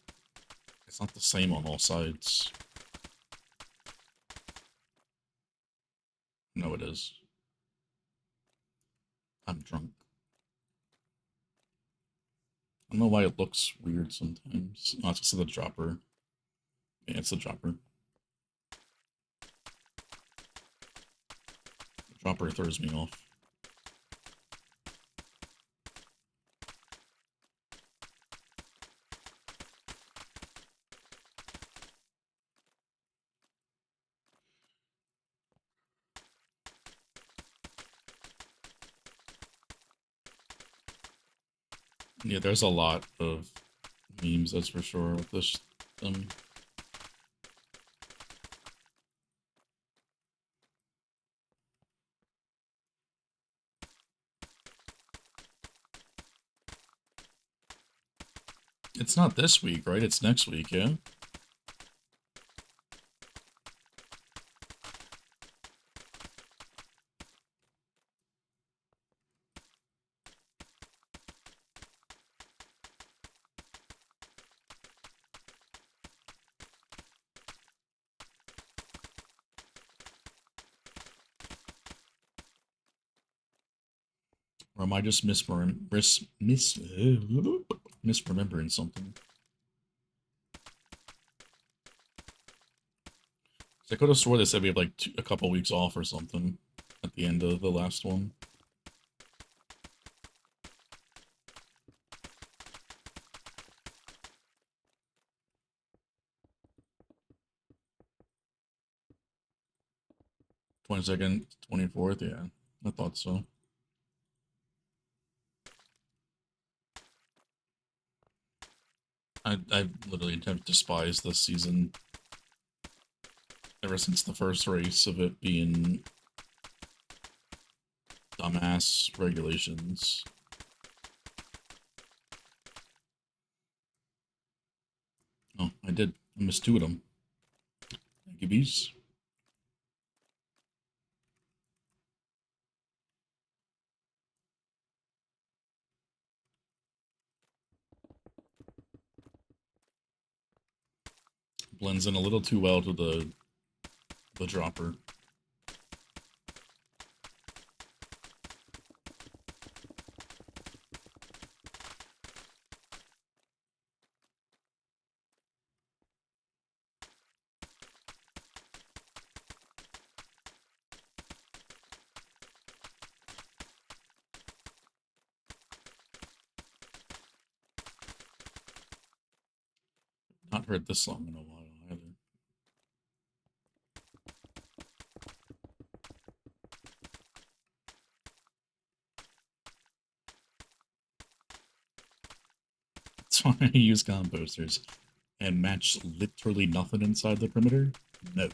It's not the same on all sides. No, it is. I'm drunk. I don't know why it looks weird sometimes. Oh, it's just the dropper. Yeah, it's the dropper. The dropper throws me off. Yeah, there's a lot of memes, that's for sure, with this. It's not this week, right? It's next week, yeah? Or am I just misremembering something? I could have swore they said we have like a couple weeks off or something at the end of the last one. '22nd, 24th, yeah, I thought so. I literally have despised this season ever since the first race of it being dumbass regulations. Oh, I did. I missed two of them. Thank you, bees. Blends in a little too well to the dropper. Not heard this song in a while either. That's why I use composters and match literally nothing inside the perimeter. No.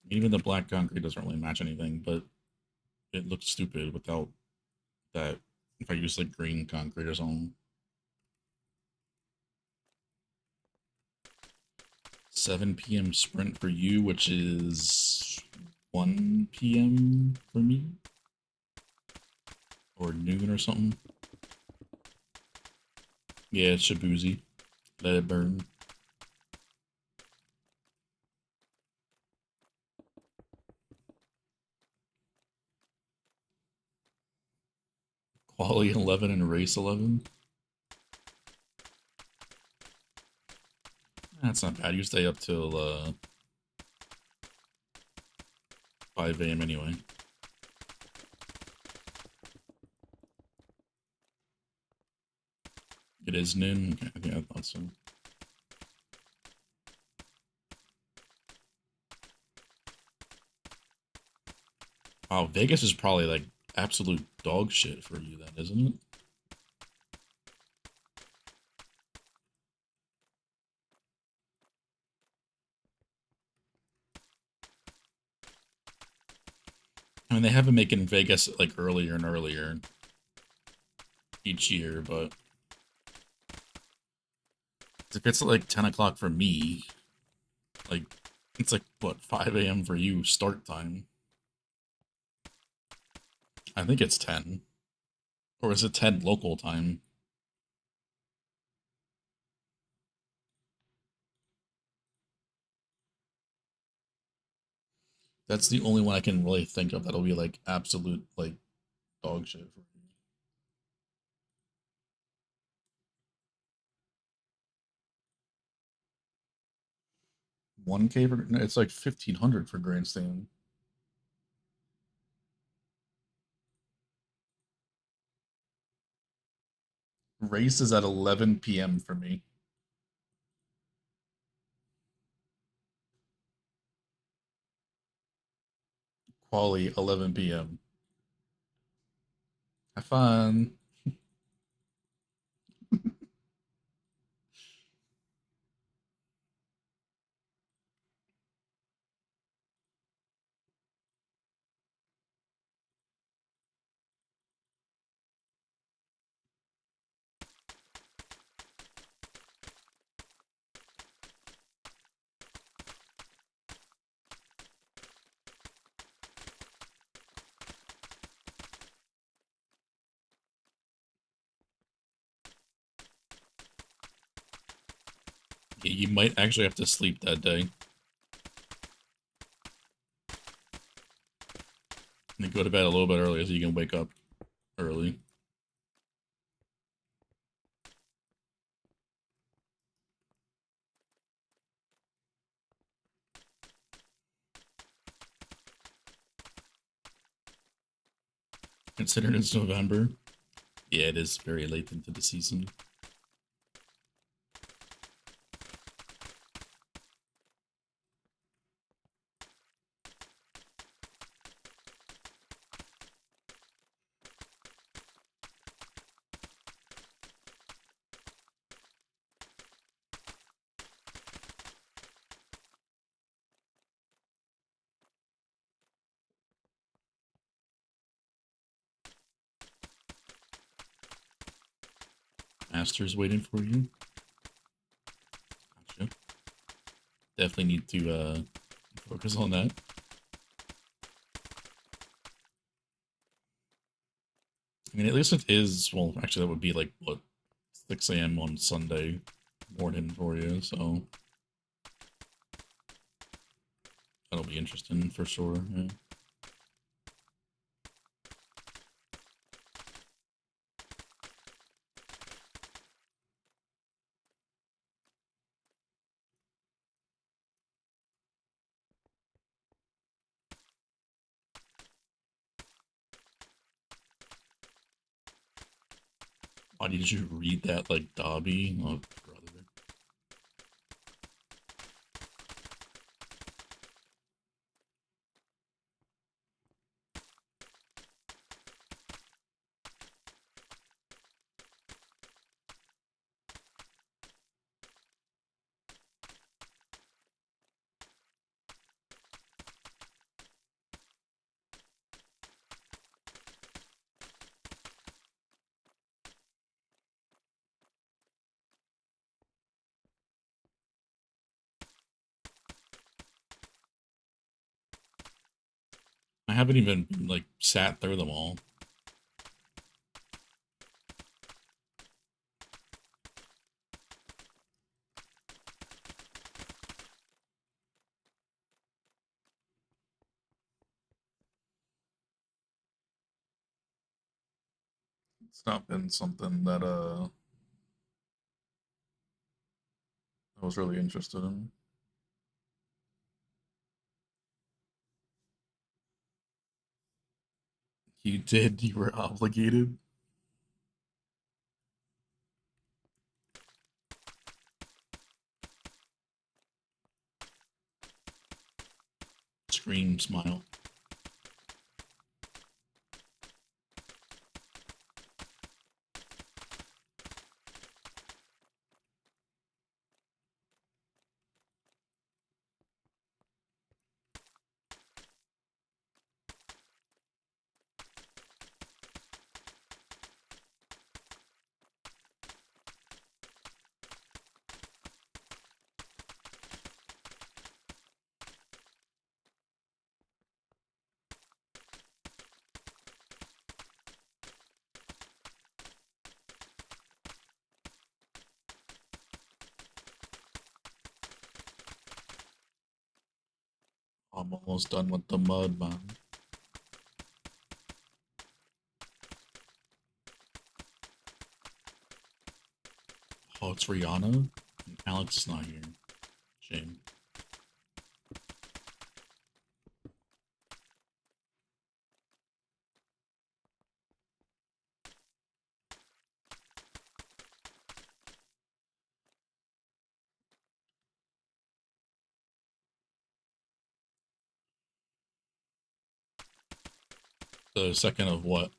Even the black concrete doesn't really match anything, but it looks stupid without that. If I use like green concrete or something. 7 p.m. sprint for you, which is 1 p.m. for me? Or noon or something? Yeah, it's Shabuzi. Let it burn. Quality 11 and race 11. That's not bad. You stay up till 5 a.m. anyway. It is noon? Okay, I think I thought so. Wow, Vegas is probably like absolute dog shit for you then, isn't it? I mean, they have been making Vegas like earlier and earlier each year, but if it's like 10 o'clock for me, like it's like what 5 a.m. for you start time. I think it's 10. Or is it 10 local time? That's the only one I can really think of that'll be like absolute like dog shit for me. 1K for no, it's like 1500 for grandstand. Race is at 11 p.m. for me. Quali 11 p.m. Have fun. Yeah, you might actually have to sleep that day. And go to bed a little bit early so you can wake up early. Considering it's November. Yeah, it is very late into the season. Master's waiting for you. Gotcha. Definitely need to focus on that. I mean, at least it is, well, actually that would be like, what, 6 a.m. on Sunday morning for you, so that'll be interesting for sure. Yeah. Why did you read that like Dobby? Oh, brother. I haven't even like sat through them all. It's not been something that I was really interested in. You did, you were obligated. Scream, smile. I'm almost done with the mud, man. Oh, it's Rihanna? Alex is not here. Shame. The second of what?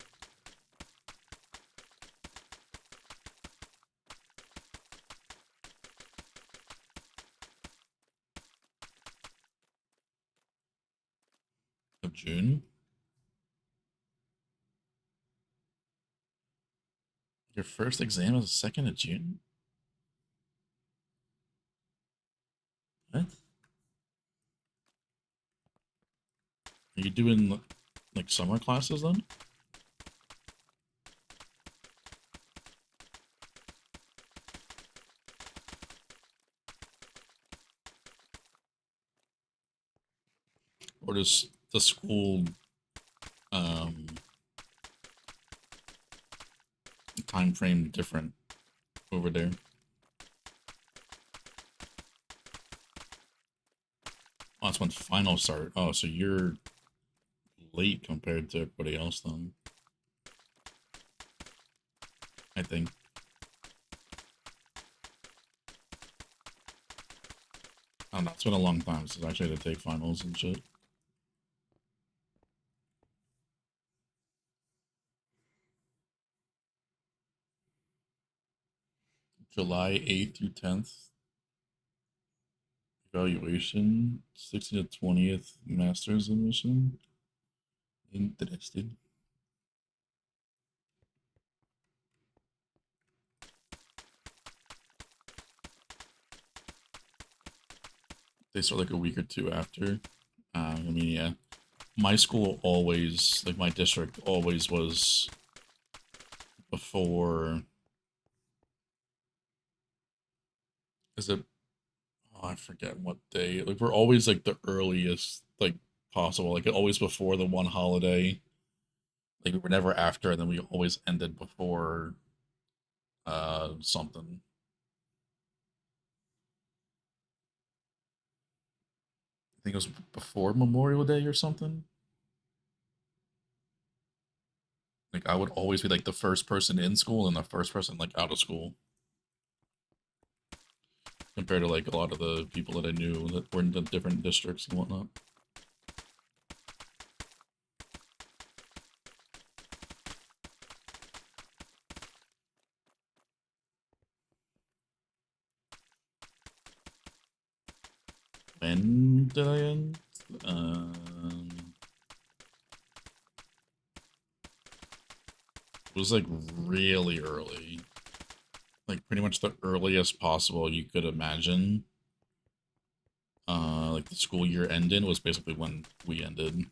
Of June? Your first exam is the 2nd of June? What? Are you doing, like, summer classes then? Or does the school, um, time frame different over there? Oh, that's when finals start. Oh, so you're late compared to everybody else then. I think. I don't know, it's been a long time since I actually had to take finals and shit. July 8th through 10th. Evaluation. 16th to 20th master's admission. Interested. They start like a week or two after. I mean, yeah. My school always, like my district always was before. Is it? Oh, I forget what day. Like we're always like the earliest like possible. Like always before the one holiday. Like we were never after, and then we always ended before something. I think it was before Memorial Day or something. Like I would always be like the first person in school and the first person like out of school compared to like a lot of the people that I knew that were in the different districts and whatnot. When did I end? It was like really early, like pretty much the earliest possible you could imagine. Like the school year ended was basically when we ended.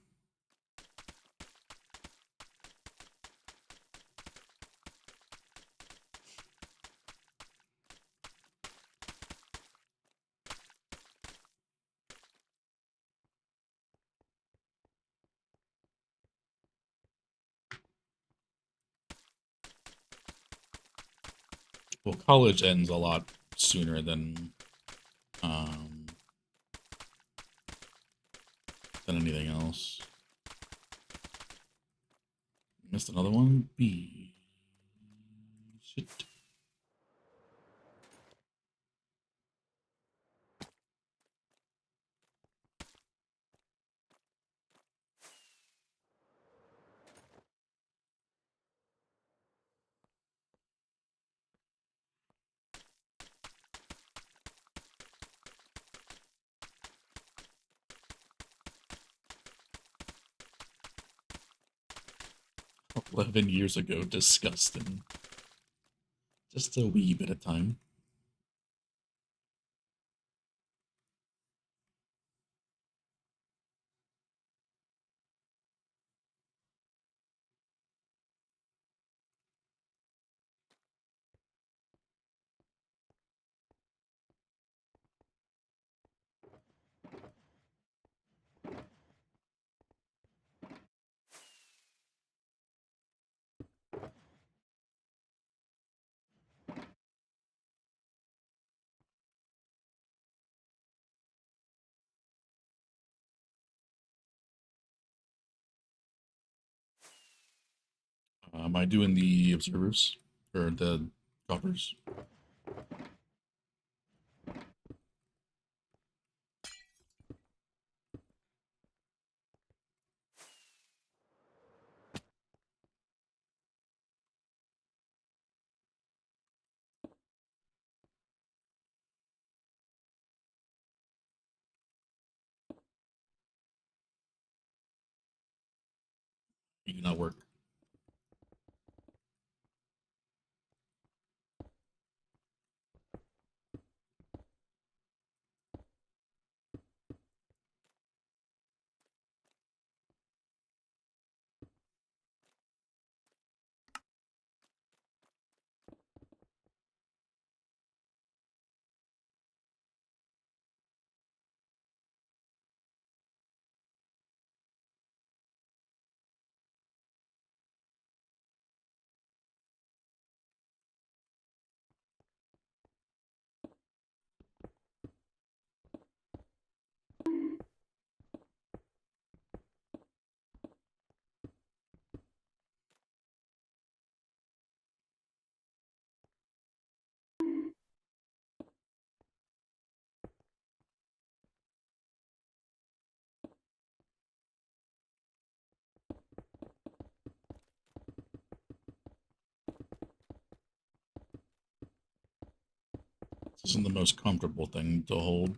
Well, college ends a lot sooner um than anything else. Missed another one. B. Shit. 11 years ago. Disgusting. Just a wee bit of time. Am I doing the observers or the coppers? You do not work. This isn't the most comfortable thing to hold.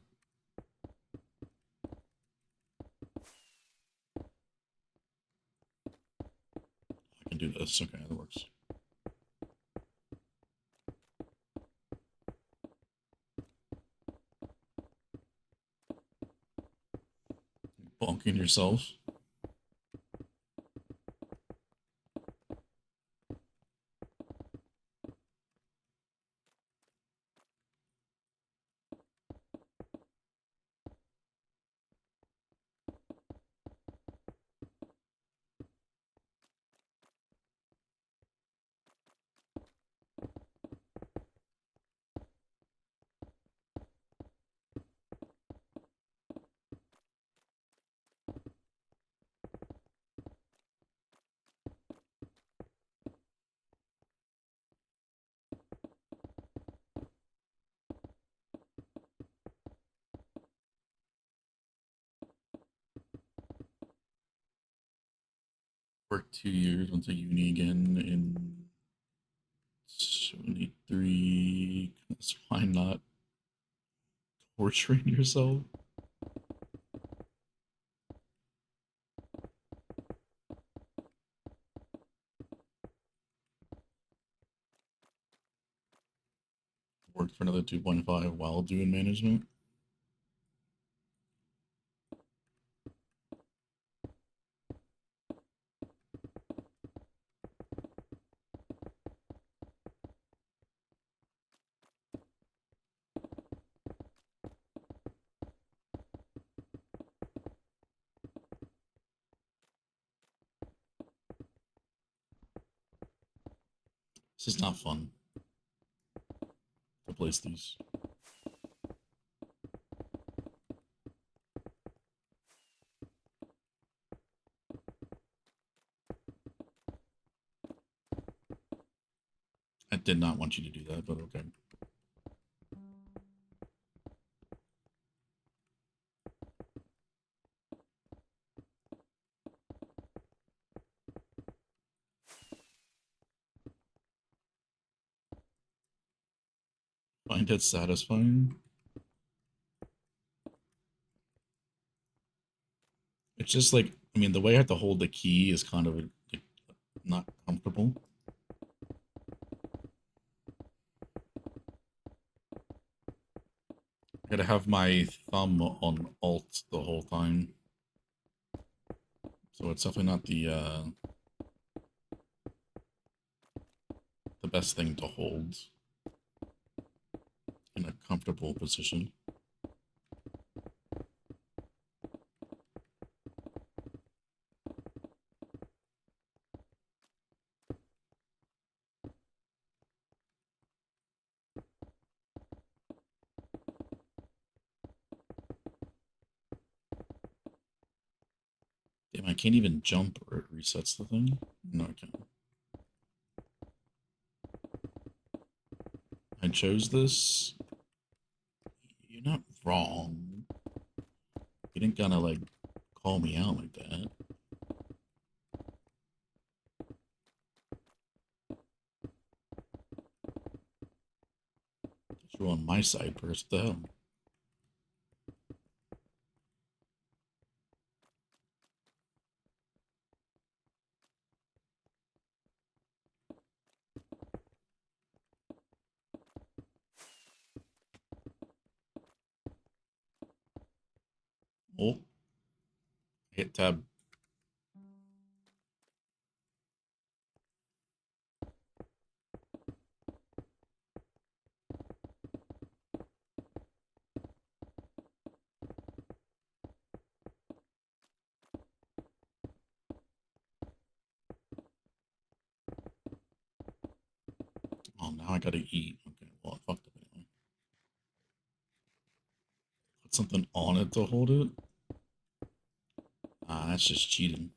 I can do this. Okay, that works. Bonking yourself. Worked 2 years, went to uni again in 73. That's why not torturing yourself. Worked for another 2.5 while doing management. This is not fun to place these. I did not want you to do that, but okay. Find it satisfying. It's just like, I mean, the way I have to hold the key is kind of like, not comfortable. I gotta have my thumb on Alt the whole time. So it's definitely not the best thing to hold in a comfortable position. Damn, I can't even jump or it resets the thing? No, I can't. I chose this. You're not wrong. You didn't gonna like call me out like that. You're on my side first, though. Oh, hit tab. Oh, now I gotta eat. Okay, well, I fucked up anyway. Put something on it to hold it? Ah, that's just cheating.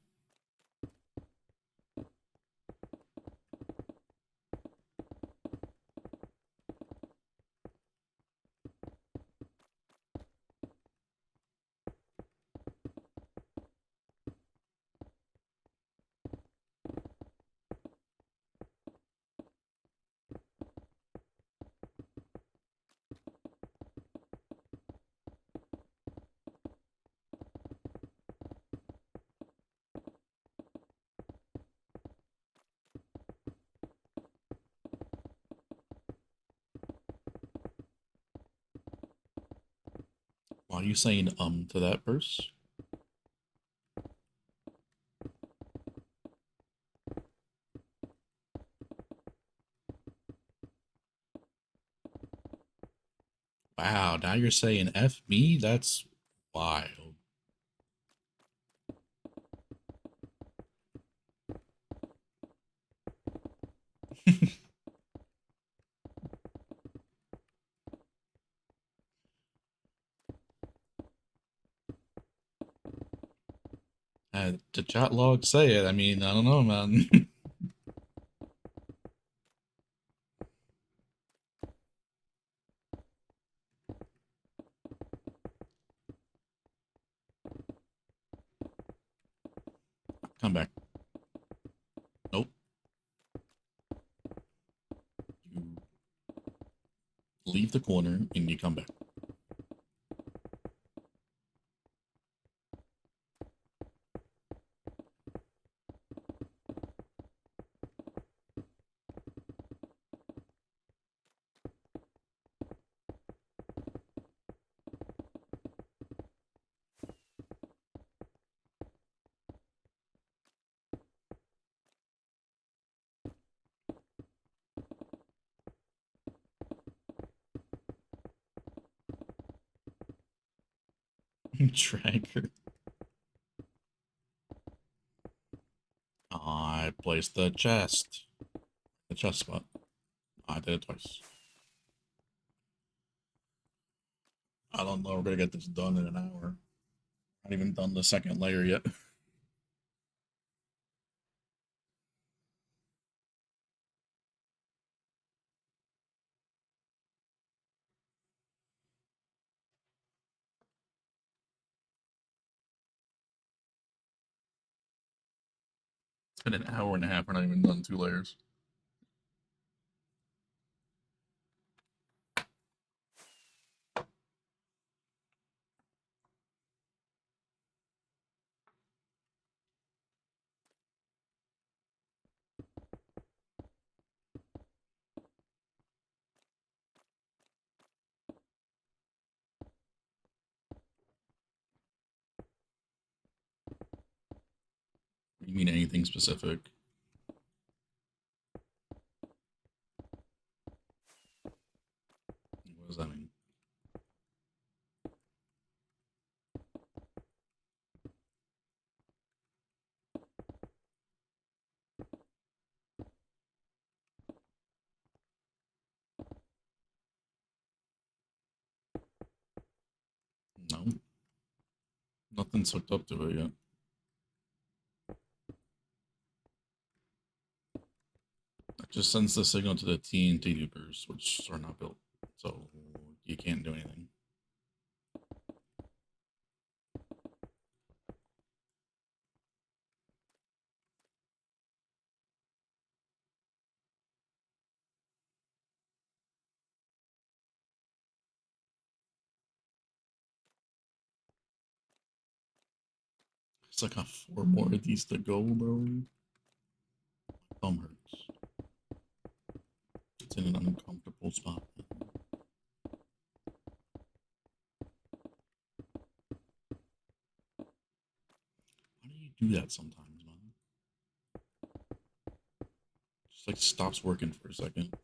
Why are you saying to that verse? Wow, now you're saying F me? That's wild. The chat log say it. I mean, I don't know, man. Come back. Nope. You leave the corner and you come back. Tracker. I placed the chest. The chest spot. I did it twice. I don't know. We're gonna get this done in an hour. Not even done the second layer yet. It's been an hour and a half. We're not even done 2 layers. You mean anything specific? What does that mean? No. Nothing's hooked up to it yet. Just sends the signal to the TNT tubers, which are not built, so you can't do anything. It's like 4 more of these to go, bro. My thumb hurts. It's in an uncomfortable spot. Why do you do that sometimes, man? Just like stops working for a second.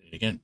Did it again.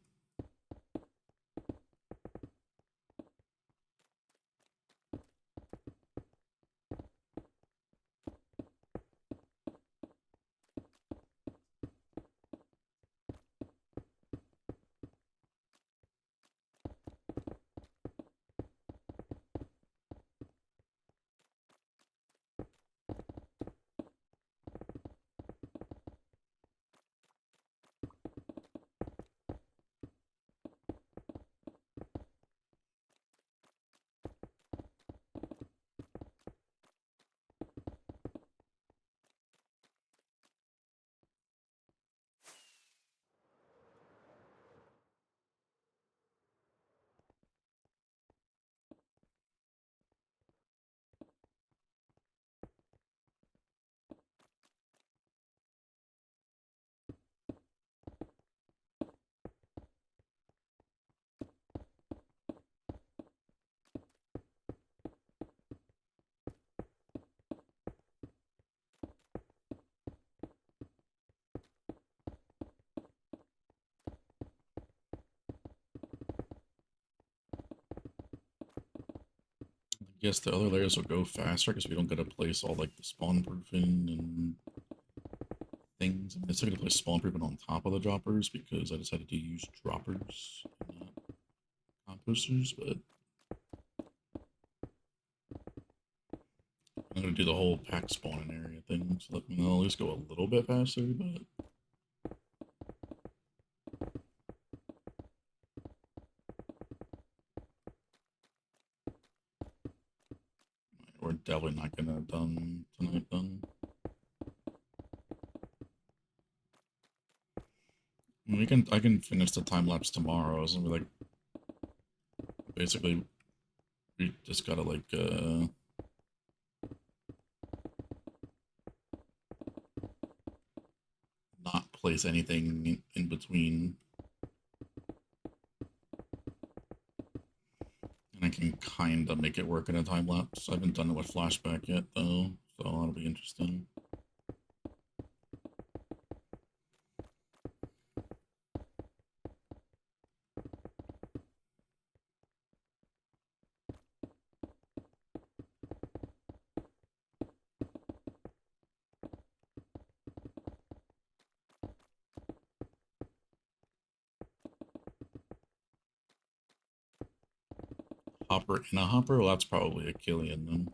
I guess the other layers will go faster because we don't gotta place all like the spawn proofing and things. I mean, it's still gonna place spawn proofing on top of the droppers because I decided to use droppers, not composters, but I'm gonna do the whole pack spawning area thing, so that will at least go a little bit faster, but we're definitely not gonna have done tonight then. I mean, I can finish the time lapse tomorrow. It's gonna be like basically we just gotta like not place anything in between. And I can kind of make it work in a time lapse. I haven't done it with flashback yet though, so that'll be interesting. Hopper in a hopper? Well, that's probably a Killian then.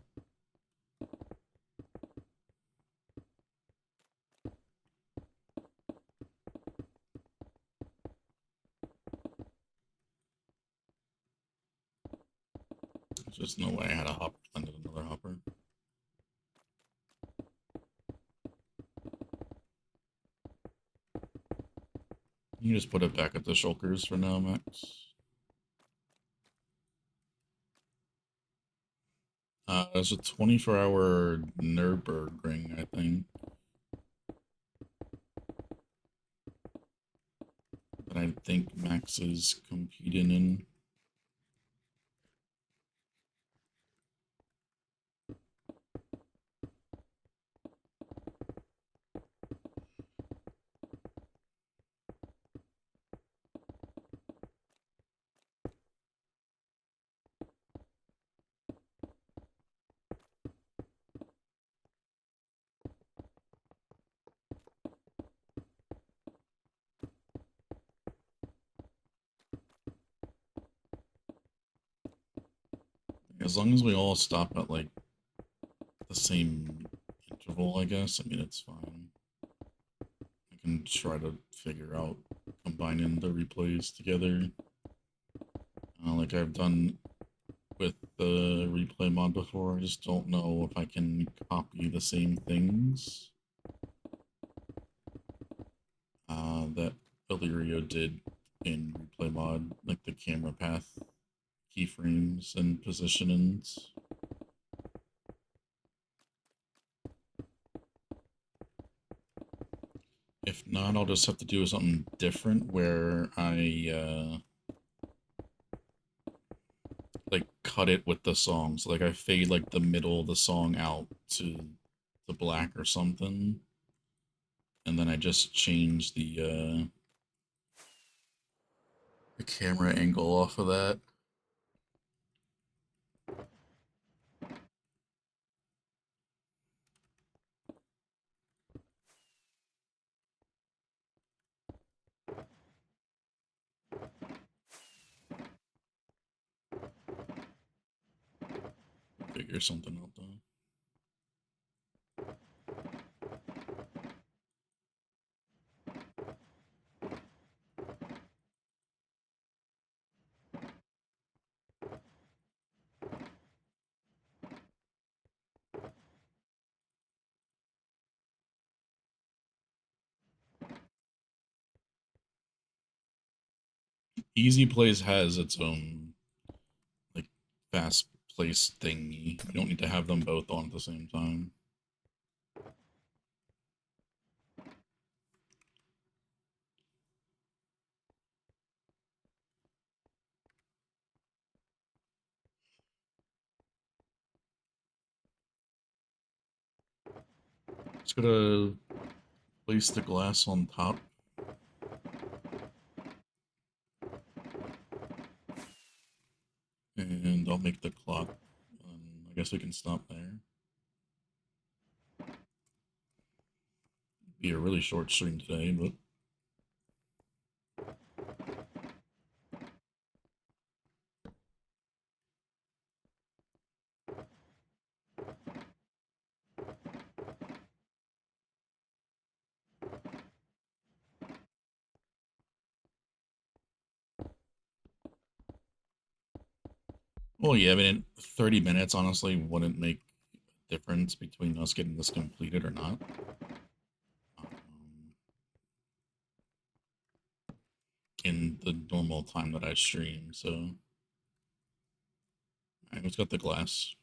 There's just no way I had a hopper landed another hopper. You can just put it back at the shulkers for now, Max. There's a 24-hour Nürburgring, I think. That I think Max is competing in. As long as we all stop at like the same interval, I guess. I mean, it's fine. I can try to figure out combining the replays together, like I've done with the replay mod before. I just don't know if I can copy the same things that Illyrio did in replay mod, like the camera path keyframes and positionings. If not, I'll just have to do something different where I like cut it with the song. So like I fade like the middle of the song out to black or something, and then I just change the camera angle off of that. Figure something out though. Easy Plays has its own like fast place thingy. You don't need to have them both on at the same time. Just gotta place the glass on top. And I'll make the clock. I guess we can stop there. Be a really short stream today, but well, yeah, I mean, 30 minutes honestly wouldn't make a difference between us getting this completed or not. In the normal time that I stream, so. Alright, who's got the glass?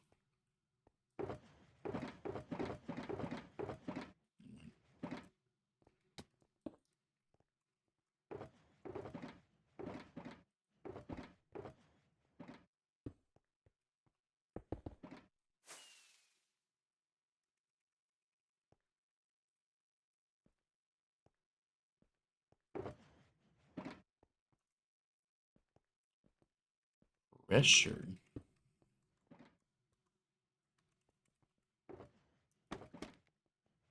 Pressure.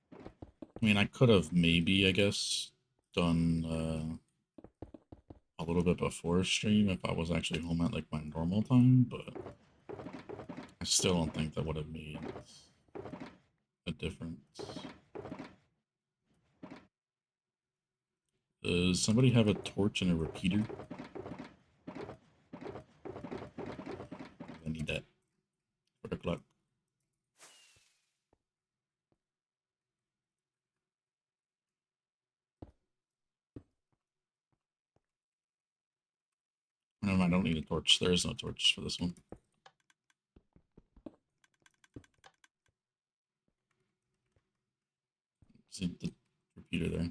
I mean, I could have maybe, I guess, done a little bit before stream if I was actually home at like my normal time, but I still don't think that would have made a difference. Does somebody have a torch and a repeater? I need that for the clock. No, I don't need a torch. There is no torch for this one. See the repeater there.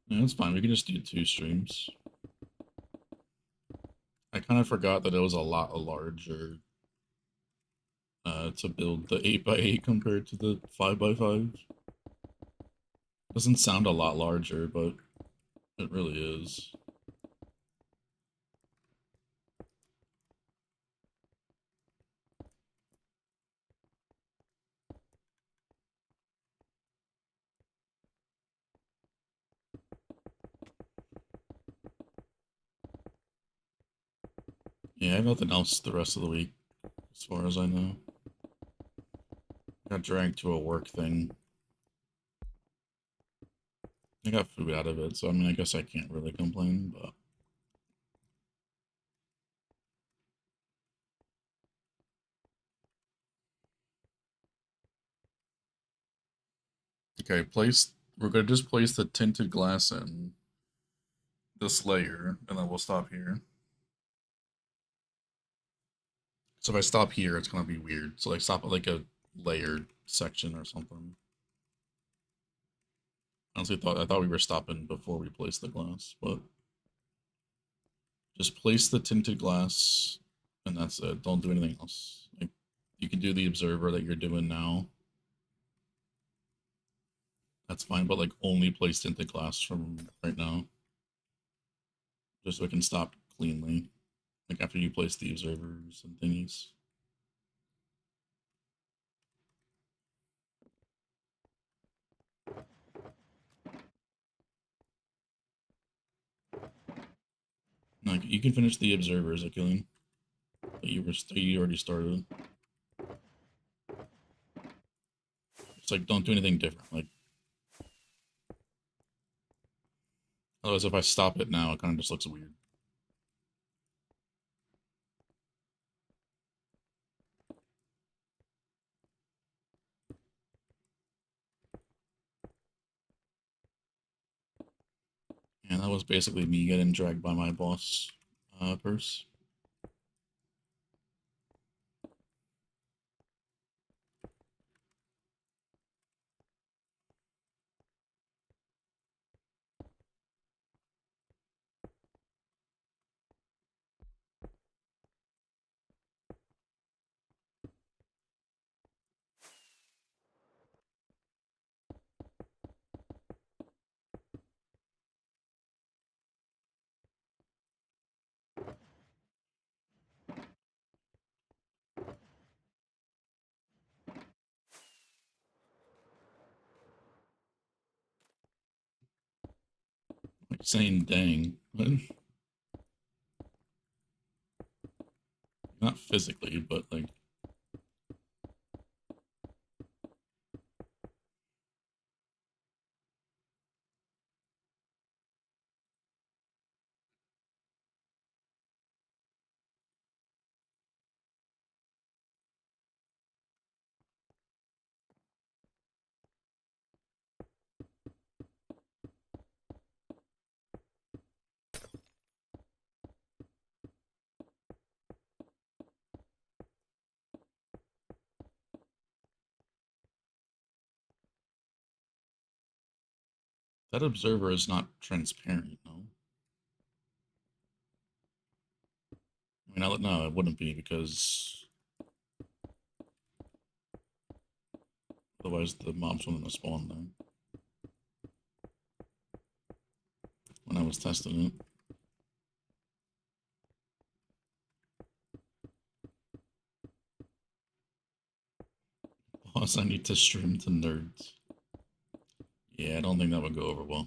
Yeah, that's fine. We can just do 2 streams. I kind of forgot that it was a lot larger to build the 8x8 compared to the 5x5. Doesn't sound a lot larger, but it really is. Yeah, I have nothing else the rest of the week, as far as I know. Got dragged to a work thing. I got food out of it, so I mean, I guess I can't really complain, but... Okay, we're gonna just place the tinted glass in this layer, and then we'll stop here. So if I stop here, it's gonna be weird. So like stop at like a layered section or something. I thought we were stopping before we placed the glass, but just place the tinted glass, and that's it. Don't do anything else. Like you can do the observer that you're doing now. That's fine, but like only place tinted glass from right now, just so it can stop cleanly. Like after you place the observers and thingies. Like you can finish the observers, Achilles. That you already started. It's like don't do anything different. Like otherwise, if I stop it now, it kind of just looks weird. And that was basically me getting dragged by my boss purse. Like saying dang, but not physically, but like that observer is not transparent, no. I mean, no, it wouldn't be because otherwise the mobs wouldn't have spawned there when I was testing it. Plus, I need to stream to nerds. Yeah, I don't think that would go over well.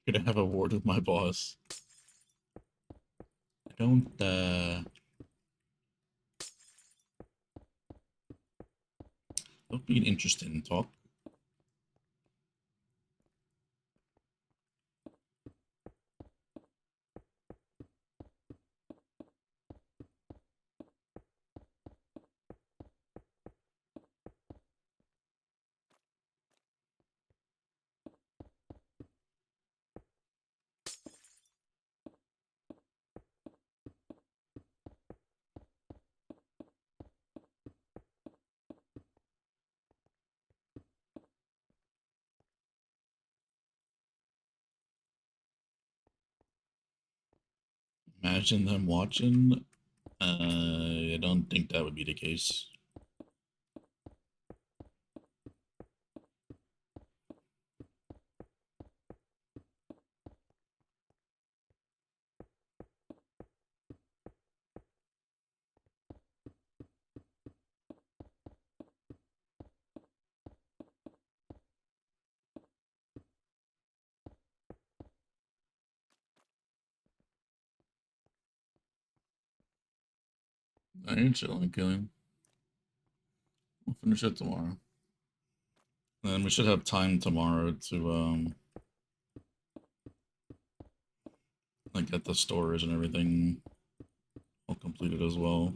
Gonna have a word with my boss. I don't, Don't be an interesting talk. Imagine them watching. I don't think that would be the case. I ain't chilling, killing. We'll finish it tomorrow. And we should have time tomorrow to like get the storage and everything all completed as well.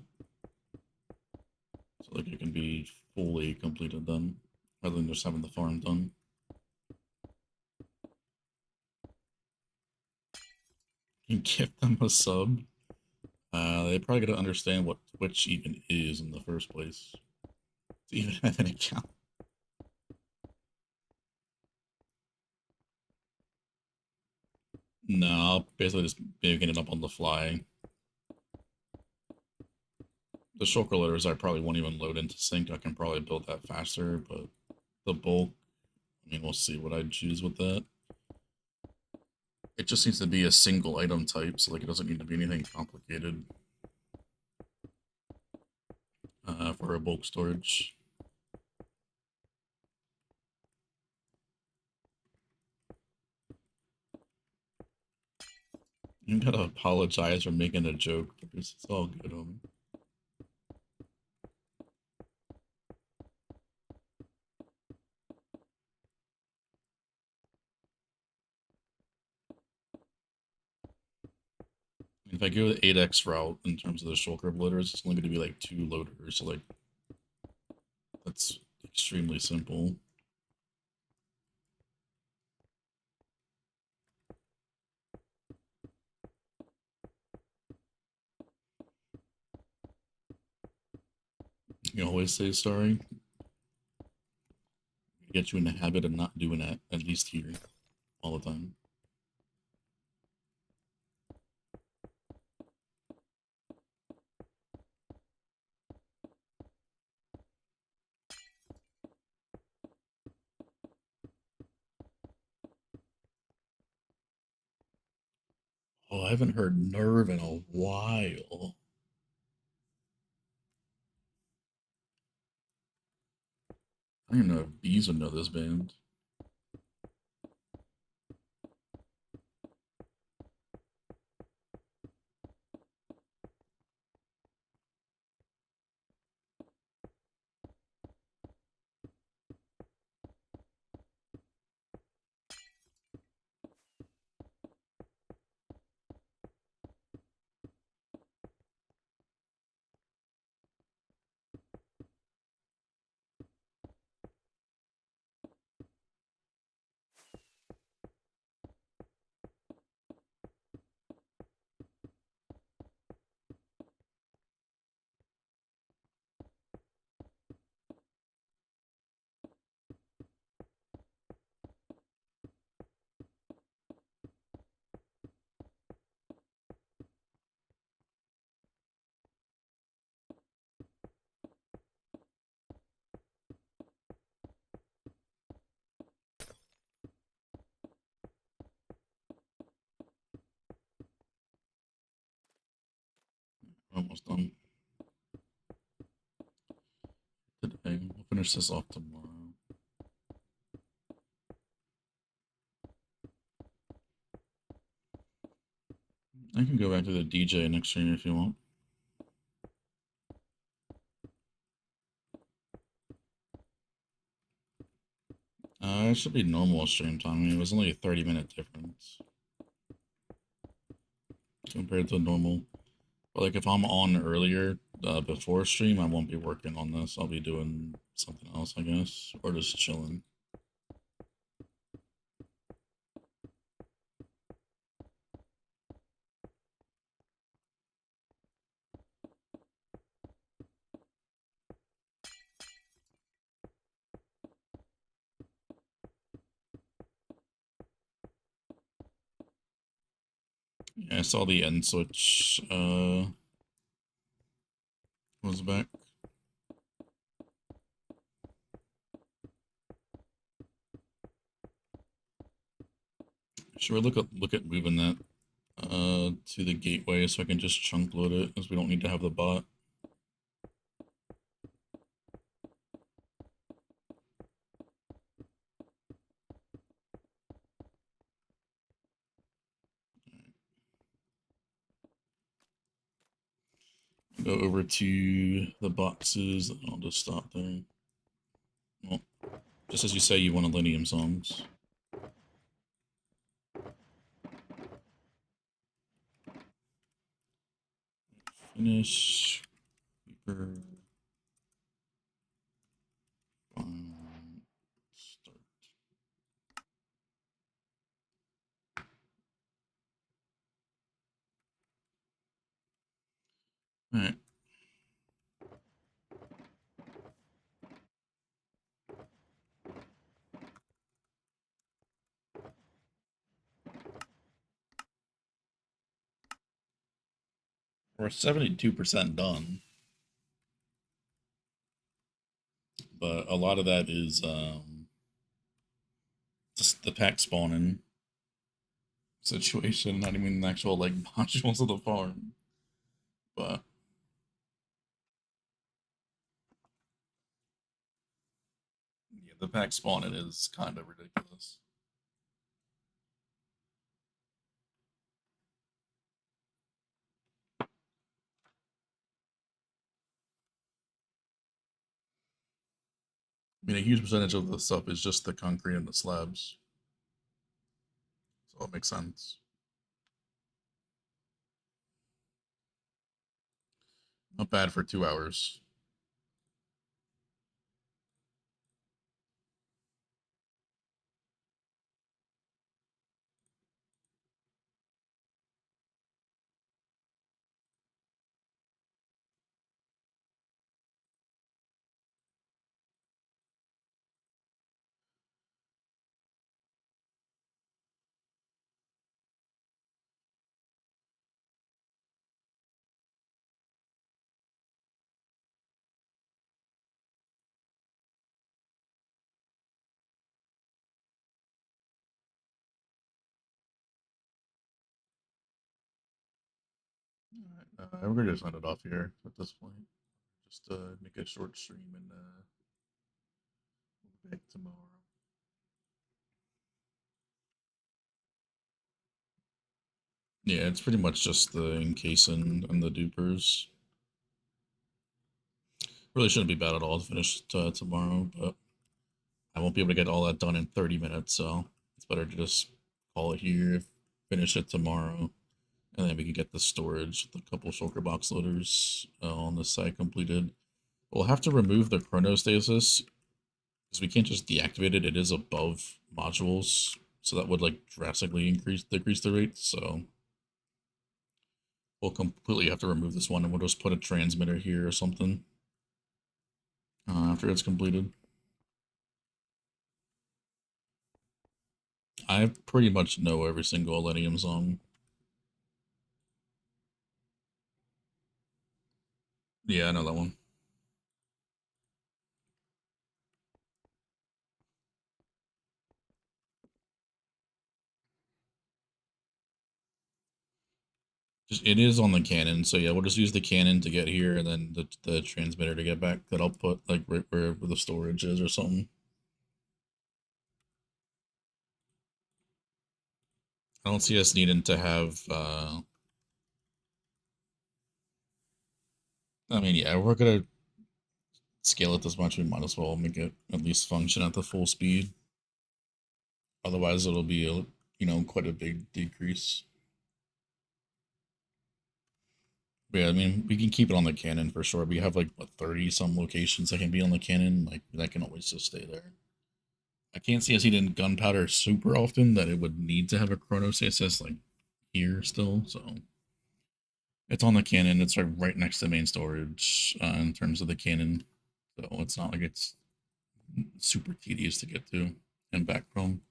So like it can be fully completed then, rather than just having the farm done. You give them a sub. They probably gotta understand what Twitch even is in the first place to even have an account. No, I'll basically just making it up on the fly. The shulker loaders I probably won't even load into sync. I can probably build that faster, but the bulk, I mean, we'll see what I'd choose with that. It just needs to be a single item type, so like it doesn't need to be anything complicated for a bulk storage. You gotta apologize for making a joke, but it's all good, homie. If I go the 8x route in terms of the shulker loaders, it's only going to be like 2 loaders, so like that's extremely simple. You always say sorry. Get you in the habit of not doing that, at least here, all the time. Oh, I haven't heard Nerve in a while. I don't even know if Bees would know this band. Almost done. Today. We'll finish this off tomorrow. I can go back to the DJ next stream if you want. It should be normal stream time. I mean, it was only a 30-minute difference compared to normal. But like if I'm on earlier before stream, I won't be working on this. I'll be doing something else, I guess, or just chilling. Yeah, I saw the end switch was back. Should we look at moving that to the gateway so I can just chunk load it, as we don't need to have the bot. go over to the boxes, and I'll just stop there. Well, just as you say, you want Millennium songs. Finish. Paper. Start. All right. We're 72% done, but a lot of that is just the pack spawning situation, not even the actual like modules of the farm. But yeah, the pack spawning is kind of ridiculous. I mean, a huge percentage of the stuff is just the concrete and the slabs, so it makes sense. Not bad for 2 hours. All right, we're gonna just end it off here at this point. Just make a short stream and we'll be back tomorrow. Yeah, it's pretty much just the encasing and the dupers. Really shouldn't be bad at all to finish tomorrow, but I won't be able to get all that done in 30 minutes, so it's better to just call it here, finish it tomorrow, and then we can get the storage, the couple shulker box loaders on the site completed. We'll have to remove the chronostasis because we can't just deactivate it. It is above modules, so that would like drastically decrease the rate. So we'll completely have to remove this one, and we'll just put a transmitter here or something after it's completed. I pretty much know every single Millennium song. Yeah, I know that one. It is on the cannon, so yeah, we'll just use the cannon to get here, and then the transmitter to get back. That I'll put like right wherever the storage is or something. I don't see us needing to have. I mean, yeah, we're gonna scale it this much. We might as well make it at least function at the full speed. Otherwise, it'll be quite a big decrease. But yeah, I mean, we can keep it on the cannon for sure. We have like what 30 some locations that can be on the cannon. Like that can always just stay there. I can't see us eating gunpowder super often that it would need to have a chronostasis like here still. So it's on the cannon. It's like right next to main storage in terms of the cannon. So it's not like it's super tedious to get to and back from.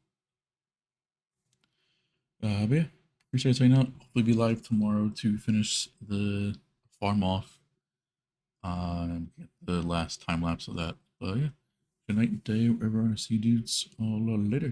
But yeah, appreciate you out. Hopefully be live tomorrow to finish the farm off and get the last time lapse of that. But yeah, good night and day, wherever I see dudes. All later.